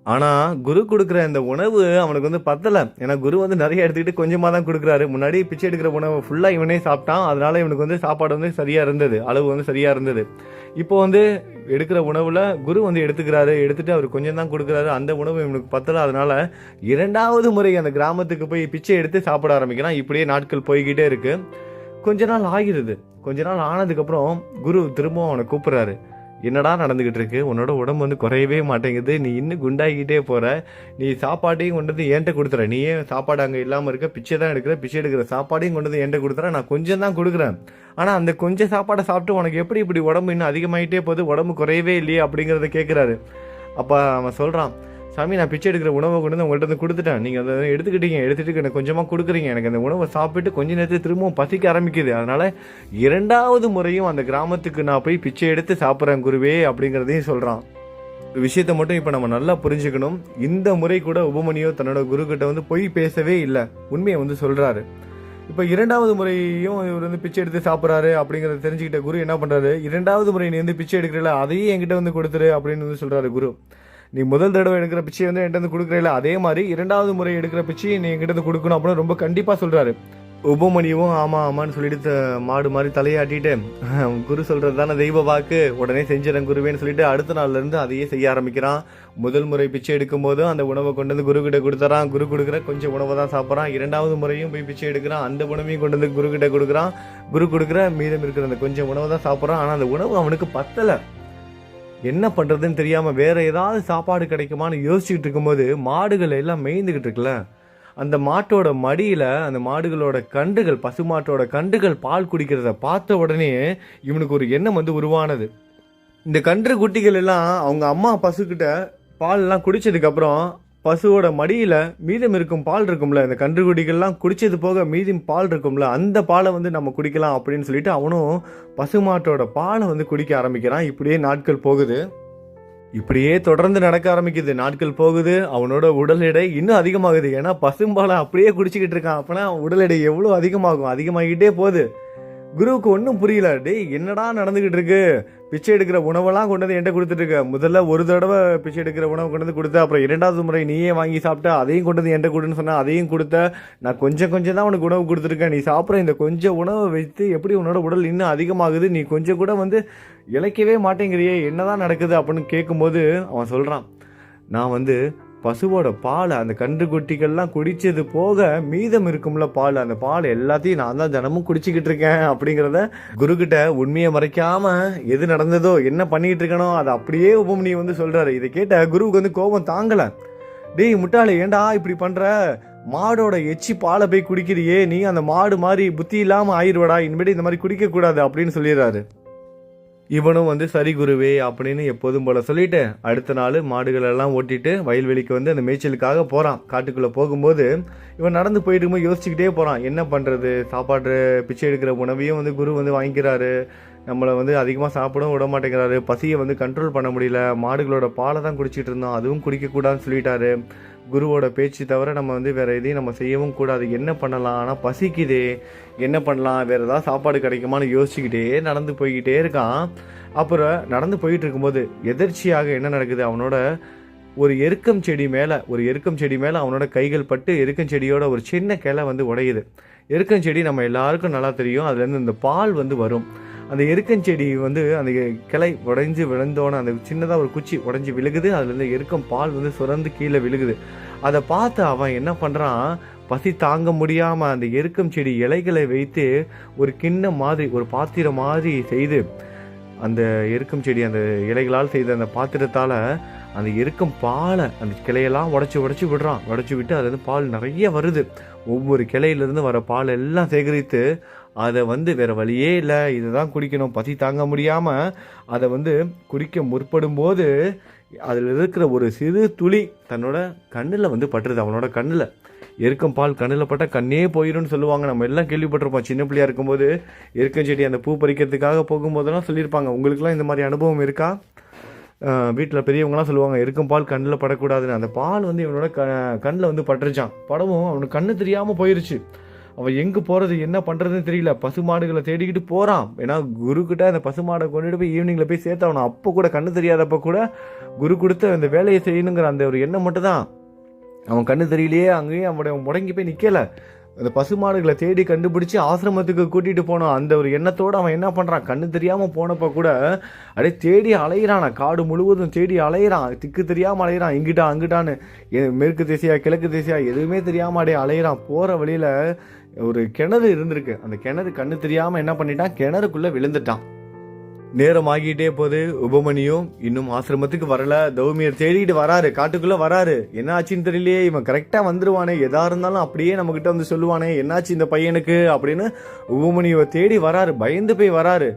ஆனால் குரு கொடுக்குற இந்த உணவு அவனுக்கு வந்து பத்தலை. ஏன்னா குரு வந்து நிறைய எடுத்துக்கிட்டு கொஞ்சமாக தான் கொடுக்குறாரு. முன்னாடி பிச்சை எடுக்கிற உணவை ஃபுல்லாக இவனே சாப்பிட்டான். அதனால இவனுக்கு வந்து சாப்பாடு வந்து சரியாக இருந்தது, அளவு வந்து சரியாக இருந்தது. இப்போ வந்து எடுக்கிற உணவில் குரு வந்து எடுத்துட்டு அவர் கொஞ்சம் தான் கொடுக்குறாரு. அந்த உணவு இவனுக்கு பத்தலை. அதனால 2வது முறை அந்த கிராமத்துக்கு போய் பிச்சை எடுத்து சாப்பிட ஆரம்பிக்கிறான். இப்படியே நாட்கள் போய்கிட்டே இருக்கு. கொஞ்ச நாள் ஆகிடுது. கொஞ்ச நாள் ஆனதுக்கப்புறம் குரு திரும்பவும் அவனை கூப்பிட்றாரு. என்னடா நடந்துக்கிட்டு இருக்கு, உன்னோட உடம்பு வந்து குறையவே மாட்டேங்குது, நீ இன்னும் குண்டாகிக்கிட்டே போகிற, நீ சாப்பாட்டையும் கொண்டு வந்து என்கிட்ட கொடுத்துற, நீ ஏன் சாப்பாடு அங்கே இல்லாமல் இருக்க, பிச்சை தான் எடுக்கிற, பிச்சை எடுக்கிற சாப்பாடையும் கொண்டு வந்து என்கிட்ட கொடுத்துற, நான் கொஞ்சம் தான் கொடுக்குறேன், ஆனால் அந்த கொஞ்சம் சாப்பாடை சாப்பிட்டு உனக்கு எப்படி இப்படி உடம்பு இன்னும் அதிகமாகிட்டே போகுது, உடம்பு குறையவே இல்லையே அப்படிங்கிறத கேட்குறாரு. அப்போ அவன் சொல்கிறான், சாமி நான் பிச்சை எடுக்கிற உணவை கொண்டு வந்து உங்கள்கிட்ட வந்து கொடுத்துட்டேன், நீங்கள் அதை எடுத்துக்கிட்டு எனக்கு கொஞ்சமாக கொடுக்குறீங்க, எனக்கு அந்த உணவை சாப்பிட்டு கொஞ்ச நேரத்தில் திரும்பவும் பசிக்க ஆரம்பிக்குது, அதனால் 2வது முறையும் அந்த கிராமத்துக்கு நான் போய் பிச்சை எடுத்து சாப்பிட்றேன் குருவே அப்படிங்கிறதையும் சொல்கிறான். ஒரு விஷயத்த மட்டும் இப்போ நம்ம நல்லா புரிஞ்சுக்கணும். இந்த முறை கூட உபமன்யு தன்னோட குரு கிட்ட வந்து பொய் பேசவே இல்லை, உண்மையை வந்து சொல்கிறாரு. இப்போ 2வது முறையும் இவர் வந்து பிச்சை எடுத்து சாப்பிட்றாரு அப்படிங்கிறத தெரிஞ்சுக்கிட்ட குரு என்ன பண்ணுறாரு, 2வது முறை நீ வந்து பிச்சை எடுக்கிறல அதையும் என்கிட்ட வந்து கொடுத்துரு அப்படின்னு வந்து சொல்கிறாரு குரு. நீ முதல் தடவை எடுக்கிற பிச்சையை வந்து என்கிட்ட வந்து கொடுக்குறல, அதே மாதிரி 2வது முறை எடுக்கிற பிச்சையை நீ என்கிட்ட வந்து கொடுக்கணும் அப்படின்னு ரொம்ப கண்டிப்பாக சொல்கிறாரு. உபமன்யுவும் ஆமான்னு சொல்லிட்டு மாடு மாதிரி தலையாட்டிட்டு குரு சொல்றது தானே தெய்வ வாக்கு, உடனே செஞ்சிடறேன் குருவேன்னு சொல்லிட்டு அடுத்த நாள்ல இருந்து அதையே செய்ய ஆரம்பிக்கிறான். முதல் முறை பிச்சை எடுக்கும் போது அந்த உணவை கொண்டு வந்து குரு கிட்ட கொடுத்துறான், குரு கொடுக்குற கொஞ்சம் உணவை தான் சாப்பிட்றான். 2வது முறையும் போய் பிச்சை எடுக்கிறான், அந்த உணவையும் கொண்டு வந்து குரு கிட்ட கொடுக்குறான், குரு கொடுக்குற மீதம் இருக்கிற அந்த கொஞ்சம் உணவை தான் சாப்பிட்றான். ஆனால் அந்த உணவு அவனுக்கு பத்தலை. என்ன பண்றதுன்னு தெரியாம வேற ஏதாவது சாப்பாடு கிடைக்குமான்னு யோசிச்சுட்டு இருக்கும்போது மாடுகள் எல்லாம் மேய்ந்துகிட்டு இருக்குல்ல, அந்த மாட்டோட மடியில் அந்த மாடுகளோட கன்றுகள், பசுமாட்டோட கன்றுகள் பால் குடிக்கிறத பார்த்த உடனே இவனுக்கு ஒரு எண்ணம் வந்து உருவானது. இந்த கன்று குட்டிகள் எல்லாம் அவங்க அம்மா பசுக்கிட்ட பால்லாம் குடிச்சதுக்கப்புறம் பசுவோட மடியில் மீதம் இருக்கும் பால் இருக்கும்ல, இந்த கன்று குட்டிகள்லாம் குடிச்சது போக மீதம் பால் இருக்கும்ல, அந்த பாலை வந்து நம்ம குடிக்கலாம் அப்படின்னு சொல்லிட்டு அவனும் பசுமாட்டோட பாலை வந்து குடிக்க ஆரம்பிக்கிறான். இப்படியே நாட்கள் போகுது, இப்படியே தொடர்ந்து நடக்க ஆரம்பிக்குது. நாட்கள் போகுது, அவனோட உடல் எடை இன்னும் அதிகமாகுது. ஏன்னா பசும்பாலை அப்படியே குடிச்சிக்கிட்டு இருக்கான். அப்பனா உடல் எடை எவ்வளோ அதிகமாகிட்டே போகுது. குருவுக்கு ஒன்றும் புரியல. டேய் என்னடா நடந்துகிட்டு இருக்கு, பிச்சை எடுக்கிற உணவெல்லாம் கொண்டு வந்து என்கிட்ட கொடுத்துட்டு இருக்க, முதல்ல ஒரு தடவை பிச்சை எடுக்கிற உணவு கொண்டு வந்து கொடுத்த, அப்புறம் 2வது முறை நீயே வாங்கி சாப்பிட்ட, அதையும் கொண்டு வந்து என்கிட்ட கொடுன்னு சொன்னா அதையும் கொடுத்த, நான் கொஞ்சம் தான் உனக்கு உணவு கொடுத்துருக்கேன், நீ சாப்பிட்ற இந்த கொஞ்சம் உணவை வைத்து எப்படி உன்னோட உடல் இன்னும் அதிகமாகுது, நீ கொஞ்சம் கூட வந்து இழைக்கவே மாட்டேங்கிறியே, என்னதான் நடக்குது அப்படின்னு கேட்கும்போது அவன் சொல்றான், நான் வந்து பசுவோட பால் அந்த கன்று குட்டிகள்லாம் குடிச்சது போக மீதம் இருக்கும்ல பால், அந்த பால் எல்லாத்தையும் நான் தான் தினமும் குடிச்சிக்கிட்டு இருக்கேன் அப்படிங்கிறத குருக்கிட்ட உண்மையை மறைக்காம எது நடந்ததோ என்ன பண்ணிக்கிட்டு இருக்கனோ அதை அப்படியே உபமன்யு வந்து சொல்றாரு. இதை கேட்ட குருவுக்கு வந்து கோபம் தாங்கல. டேய் முட்டாளே, ஏண்டா இப்படி பண்ற, மாடோட எச்சி பாலை போய் குடிக்கிறியே, நீ அந்த மாடு மாதிரி புத்தி இல்லாம ஆயிடுவடா, இனிமேட்டு இந்த மாதிரி குடிக்க கூடாது அப்படின்னு சொல்லிடுறாரு. இவனும் வந்து சரி குருவே அப்படின்னு எப்போதும் போல சொல்லிட்டு அடுத்த நாள் மாடுகள் எல்லாம் ஓட்டிட்டு வயல்வெளிக்கு வந்து அந்த மேய்ச்சலுக்காக போகிறான். காட்டுக்குள்ளே போகும்போது இவன் நடந்து போயிட்டு இருக்கும்போது யோசிச்சுக்கிட்டே போகிறான், என்ன பண்ணுறது, சாப்பாடு பிச்சை எடுக்கிற உணவையும் வந்து குரு வந்து வாங்கிக்கிறாரு, நம்மளை வந்து அதிகமாக சாப்பிடவும் விட மாட்டேங்கிறாரு, பசியை வந்து கண்ட்ரோல் பண்ண முடியல, மாடுகளோட பாலை தான் குடிச்சிட்டு இருந்தோம் அதுவும் குடிக்கக்கூடாதுன்னு சொல்லிட்டாரு, குருவோட பேச்சு தவிர நம்ம வந்து வேறு எதையும் நம்ம செய்யவும் கூடாது, என்ன பண்ணலாம், ஆனால் பசிக்குதே என்ன பண்ணலாம், வேறு ஏதாவது சாப்பாடு கிடைக்குமான்னு யோசிச்சுக்கிட்டே நடந்து போய்கிட்டே இருக்கான். அப்புறம் நடந்து போயிட்டு இருக்கும்போது எதிர்ச்சியாக என்ன நடக்குது, அவனோட ஒரு எருக்கம் செடி மேலே அவனோட கைகள் பட்டு எருக்கம் செடியோட ஒரு சின்ன கிளை வந்து உடையுது. எருக்கம் செடி நம்ம எல்லாருக்கும் நல்லா தெரியும், அதுலேருந்து இந்த பால் வந்து வரும். அந்த எருக்கஞ்செடி வந்து அந்த கிளை உடைஞ்சு விழுந்தோன்னு அந்த சின்னதாக ஒரு குச்சி உடஞ்சி விழுகுது, அதுலேருந்து எருக்கம் பால் வந்து சுரந்து கீழே விழுகுது. அதை பார்த்து அவன் என்ன பண்ணுறான், பசி தாங்க முடியாமல் அந்த எருக்கம் செடி இலைகளை வைத்து ஒரு கிண்ணம் மாதிரி ஒரு பாத்திரம் மாதிரி செய்து அந்த எருக்கம் செடி அந்த இலைகளால் செய்த அந்த பாத்திரத்தால் அந்த எருக்கம் பாலை அந்த கிளையெல்லாம் உடச்சி விடுறான். உடச்சி விட்டு அது வந்து பால் நிறைய வருது. ஒவ்வொரு கிளையிலேருந்து வர பால் எல்லாம் சேகரித்து அதை வந்து வேறு வழியே இல்லை, இதை தான் குடிக்கணும், பசி தாங்க முடியாமல் அதை வந்து குடிக்க முற்படும் போது அதில் இருக்கிற ஒரு சிறு துளி தன்னோட கண்ணில் வந்து பட்டுருது. அவனோட கண்ணில் எருக்கம் பால் கண்ணில் பட்டால் கண்ணே போயிடும்னு சொல்லுவாங்க, நம்ம எல்லாம் கேள்விப்பட்டிருப்போம். சின்ன பிள்ளையாக இருக்கும்போது எருக்கஞ்செடி அந்த பூ பறிக்கிறதுக்காக போகும்போதெல்லாம் சொல்லியிருப்பாங்க. உங்களுக்குலாம் இந்த மாதிரி அனுபவம் இருக்கா? வீட்டில் பெரியவங்களாம் சொல்லுவாங்க எருக்கம் பால் கண்ணில் படக்கூடாதுன்னு. அந்த பால் வந்து இவனோட கண்ணில் வந்து பட்டுருச்சான். படவும் அவனுக்கு கண்ணு தெரியாமல் போயிருச்சு. அவன் எங்கே போகிறது என்ன பண்ணுறதுன்னு தெரியல. பசுமாடுகளை தேடிக்கிட்டு போகிறான். ஏன்னா குருக்கிட்ட அந்த பசுமாடை கொண்டுட்டு போய் ஈவினிங்கில் போய் சேர்த்தாவணும். அப்போ கூட கண்ணு தெரியாதப்போ கூட குரு கொடுத்து அந்த வேலையை செய்யணுங்கிற அந்த ஒரு எண்ணம் மட்டும் தான். அவன் கண்ணு தெரியலையே, அங்கேயும் அவனுடைய முடங்கி போய் நிற்கலை. அந்த பசுமாடுகளை தேடி கண்டுபிடிச்சி ஆசிரமத்துக்கு கூட்டிகிட்டு போனோம். அந்த ஒரு எண்ணத்தோடு அவன் என்ன பண்ணுறான், கண்ணு தெரியாமல் போனப்போ கூட அப்படியே தேடி அலையிறான். காடு முழுவதும் தேடி அலையிறான். திக்கு தெரியாமல் அலையிறான். இங்கிட்டா அங்கிட்டான்னு, மேற்கு திசையா கிழக்கு திசையா எதுவுமே தெரியாமல் அப்படியே அலையிறான். போகிற வழியில் ஒரு கிணறு இருந்திருக்கு. அந்த கிணறு கண்ணு தெரியாமல் என்ன பண்ணிட்டான், கிணறுக்குள்ளே விழுந்துட்டான். நேரம் ஆகிட்டே போது. உபமன்யும் இன்னும் ஆசிரமத்துக்கு வரல. தௌமியர் தேடிட்டு வராரு, காட்டுக்குள்ளே வராரு. என்ன ஆச்சுன்னு தெரியலையே, இவன் கரெக்டாக வந்துருவானே, எதா இருந்தாலும் அப்படியே நம்மக்கிட்ட வந்து சொல்லுவானே என்னாச்சு இந்த பையனுக்கு அப்படின்னு உபமன்யுவை தேடி வராரு. பயந்து போய் வராரு.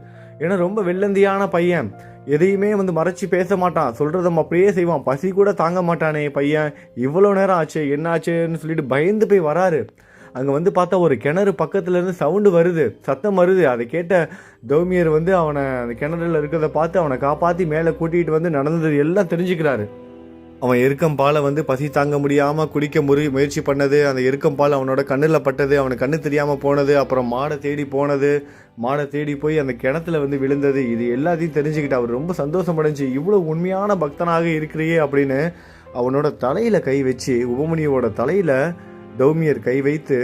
ஏன்னா ரொம்ப வெள்ளந்தியான பையன். எதையுமே வந்து மறைச்சி பேச மாட்டான், சொல்றத அப்படியே செய்வான். பசி கூட தாங்க மாட்டானே பையன், இவ்வளோ நேரம் ஆச்சு, என்ன ஆச்சுன்னு சொல்லிட்டு பயந்து போய் வராரு. அங்கே வந்து பார்த்தா ஒரு கிணறு பக்கத்துலேருந்து சவுண்டு வருது, சத்தம் வருது. அதை கேட்ட தௌமியர் வந்து அவனை அந்த கிணறுல இருக்கிறத பார்த்து அவனை காப்பாற்றி மேலே கூட்டிகிட்டு வந்து நடந்தது எல்லாம் தெரிஞ்சுக்கிறாரு. அவன் எருக்கம்பாலை வந்து பசி தாங்க முடியாமல் குடிக்க முயற்சி பண்ணது, அந்த எருக்கம்பால் அவனோட கண்ணில் பட்டது, அவனுக்கு கண்ணு தெரியாமல் போனது, அப்புறம் மாடை தேடி போனது, மாடை தேடி போய் அந்த கிணத்துல வந்து விழுந்தது, இது எல்லாத்தையும் தெரிஞ்சுக்கிட்டு அவர் ரொம்ப சந்தோஷமடைஞ்சு, இவ்வளோ உண்மையான பக்தனாக இருக்கிறியே அப்படின்னு அவனோட தலையில் கை வச்சு, உபமணியோட தலையில் தௌமியர் கை வைத்து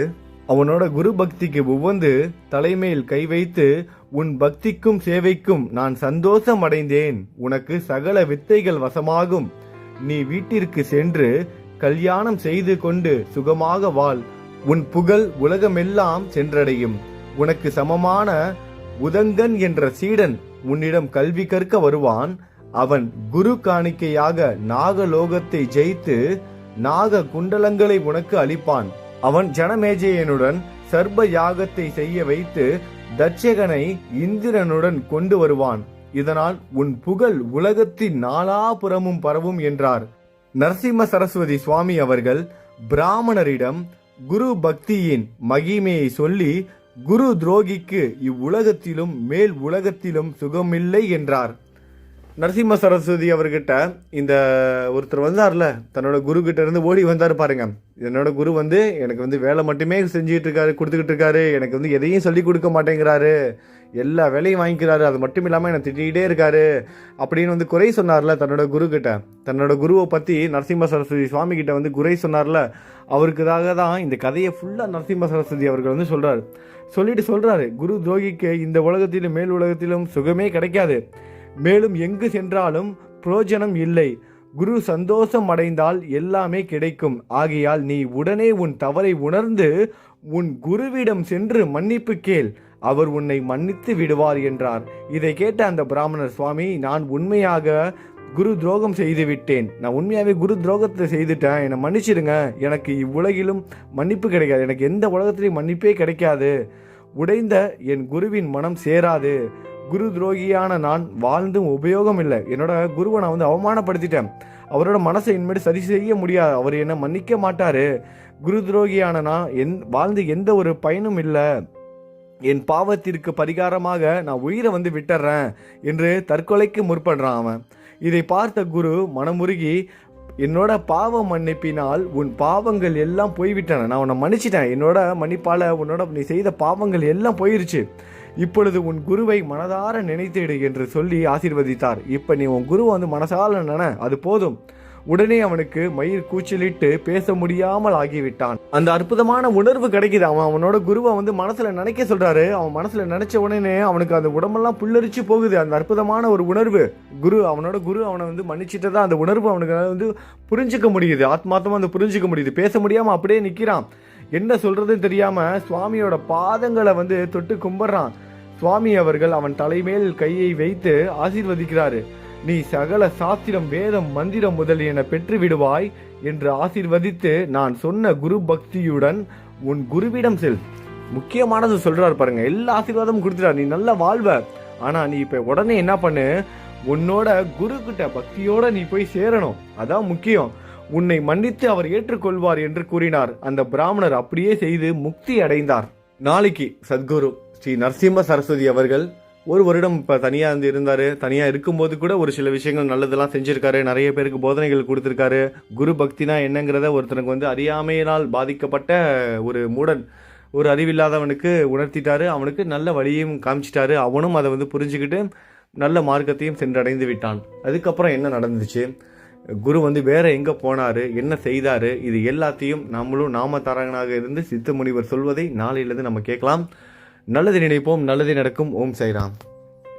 அவனோட குரு பக்திக்கு உவந்து தலைமையில் கை வைத்து, உன் பக்திக்கும் சேவைக்கும் நான் சந்தோஷம் அடைந்தேன், உனக்கு சகல வித்தைகள் வசமாகும், நீ வீட்டிற்கு சென்று கல்யாணம் செய்து கொண்டு சுகமாக வாழ், உன் புகழ் உலகமெல்லாம் சென்றடையும், உனக்கு சமமான உதங்கன் என்ற சீடன் உன்னிடம் கல்வி கற்க வருவான், அவன் குரு காணிக்கையாக நாகலோகத்தை ஜெயித்து நாக குண்டலங்களை உனக்கு அளிப்பான், அவன் ஜனமேஜயனுடன் சர்ப யாகத்தை செய்ய வைத்து தட்சகனை இந்திரனுடன் கொண்டு வருவான், இதனால் உன் புகழ் உலகத்தின் நாலாபுறமும் பரவும் என்றார். நரசிம்ம சரஸ்வதி சுவாமி அவர்கள் பிராமணரிடம் குரு பக்தியின் மகிமையை சொல்லி, குரு துரோகிக்கு இவ்வுலகத்திலும் மேல் உலகத்திலும் சுகமில்லை என்றார். நரசிம்ம சரஸ்வதி அவர்கிட்ட இந்த ஒருத்தர் வந்தார்ல, தன்னோட குரு கிட்ட இருந்து ஓடி வந்தார் பாருங்க. என்னோட குரு வந்து எனக்கு வந்து வேலை மட்டுமே செஞ்சுட்டு இருக்காரு, கொடுத்துக்கிட்டு இருக்காரு, எனக்கு வந்து எதையும் சொல்லி கொடுக்க மாட்டேங்கிறாரு, எல்லா வேலையும் வாங்கிக்கிறாரு, அது மட்டும் இல்லாமல் என்னை திட்டிகிட்டே இருக்காரு அப்படின்னு வந்து குறை சொன்னார்ல தன்னோட குரு கிட்ட. தன்னோட குருவை பற்றி நரசிம்ம சரஸ்வதி சுவாமி கிட்ட வந்து குறை சொன்னார்ல, அவருக்காக தான் இந்த கதையை ஃபுல்லாக நரசிம்ம சரஸ்வதி அவர்கள் வந்து சொல்றாரு, குரு துரோகிக்கு இந்த உலகத்திலும் மேல் உலகத்திலும் சுகமே கிடைக்காது, மேலும் எங்கு சென்றாலும் பிரயோஜனம் இல்லை, குரு சந்தோஷம் அடைந்தால் எல்லாமே கிடைக்கும், ஆகையால் நீ உடனே உன் தவறை உணர்ந்து உன் குருவிடம் சென்று மன்னிப்பு கேள், அவர் உன்னை மன்னித்து விடுவார் என்றார். இதை கேட்ட அந்த பிராமணர், சுவாமி நான் உண்மையாக குரு துரோகம் செய்து விட்டேன், நான் உண்மையாகவே குரு துரோகத்தை செய்துட்டேன், என்னை மன்னிச்சிடுங்க, எனக்கு இவ்வுலகிலும் மன்னிப்பு கிடைக்காது, எனக்கு எந்த உலகத்திலையும் மன்னிப்பே கிடைக்காது, உடைந்த என் குருவின் மனம் சேராது, குரு துரோகியான நான் வாழ்ந்தும் உபயோகம் இல்லை, என்னோட குருவை நான் வந்து அவமானப்படுத்திட்டேன், அவரோட மனசை இனிமேல் சரி செய்ய முடியாது, அவர் என்னை மன்னிக்க மாட்டாரு, குரு துரோகியான நான் வாழ்ந்து எந்த ஒரு பயனும் இல்லை, என் பாவத்திற்கு பரிகாரமாக நான் உயிரை வந்து விட்டுறேன் என்று தற்கொலைக்கு முற்படுறான் அவன். இதை பார்த்த குரு மனமுருகி, என்னோட பாவ மன்னிப்பினால் உன் பாவங்கள் எல்லாம் போய்விட்டன, நான் உன்னை மன்னிச்சிட்டேன், என்னோட மன்னிப்பால உன்னோட நீ செய்த பாவங்கள் எல்லாம் போயிருச்சு, இப்பொழுது உன் குருவை மனதார நினைத்திடு என்று சொல்லி ஆசீர்வதித்தார். இப்ப நீ உன் குருவை வந்து மனசால நினை, அது போதும். உடனே அவனுக்கு மயிர் கூச்சலிட்டு பேச முடியாமல் ஆகிவிட்டான். அந்த அற்புதமான உணர்வு கிடைக்குது. அவனோட குருவை வந்து மனசுல நினைக்க சொல்றாரு. அவன் மனசுல நினைச்ச உடனே அவனுக்கு அந்த உடம்பெல்லாம் புல்லரிச்சு போகுது. அந்த அற்புதமான ஒரு உணர்வு, அவனோட குரு அவனை வந்து மன்னிச்சிட்டதா அந்த உணர்வு அவனுக்கு வந்து புரிஞ்சுக்க முடியுது. ஆத்மார்த்தமா அந்த புரிஞ்சுக்க முடியுது. பேச முடியாம அப்படியே நிக்கிறான். என்ன சொல்றதுன்னு தெரியாம சுவாமியோட பாதங்களை வந்து தொட்டு கும்பிடுறான். சுவாமி அவர்கள் அவன் தலைமேல் கையை வைத்து ஆசீர்வதிக்கிறாரு. நீ சகல சாஸ்திரம் வேதம் மந்திரம் முதலியன பெற்று விடுவாய் என்று ஆசீர்வதித்து, நான் சொன்ன குரு பக்தியுடன் உன் குருவிடம் செல். முக்கியமானது சொல்றாரு பாருங்க. எல்லா ஆசீர்வாதமும் கொடுத்துட்டார். நீ நல்லா வாழ்வ. ஆனா நீ இப்ப உடனே என்ன பண்ணு, உன்னோட குரு கிட்ட பக்தியோட நீ போய் சேரணும். அதான் முக்கியம். உன்னை மன்னித்து அவர் ஏற்றுக்கொள்வார் என்று கூறினார். அந்த பிராமணர் அப்படியே செய்து முக்தி அடைந்தார். நாளைக்கு சத்குரு ஸ்ரீ நரசிம்ம சரஸ்வதி அவர்கள் ஒரு வருடம் இப்போ தனியாக இருந்தார். தனியாக இருக்கும்போது கூட ஒரு சில விஷயங்கள் நல்லதெல்லாம் செஞ்சுருக்காரு. நிறைய பேருக்கு போதனைகள் கொடுத்துருக்காரு. குரு பக்தினா என்னங்கிறத ஒருத்தனுக்கு வந்து அறியாமையினால் பாதிக்கப்பட்ட ஒரு மூடன், ஒரு அறிவில்லாதவனுக்கு உணர்த்திட்டாரு. அவனுக்கு நல்ல வழியையும் காமிச்சிட்டாரு. அவனும் அதை வந்து புரிஞ்சுக்கிட்டு நல்ல மார்க்கத்தையும் சென்றடைந்து விட்டான். அதுக்கப்புறம் என்ன நடந்துச்சு, குரு வந்து வேற எங்கே போனார், என்ன செய்தார், இது எல்லாத்தையும் நாம தாரகனாக இருந்து சித்த முனிவர் சொல்வதை நாளையிலிருந்து நம்ம கேட்கலாம். நல்லது நினைப்போம், நல்லது நடக்கும். ஓம் சாய்ராம்.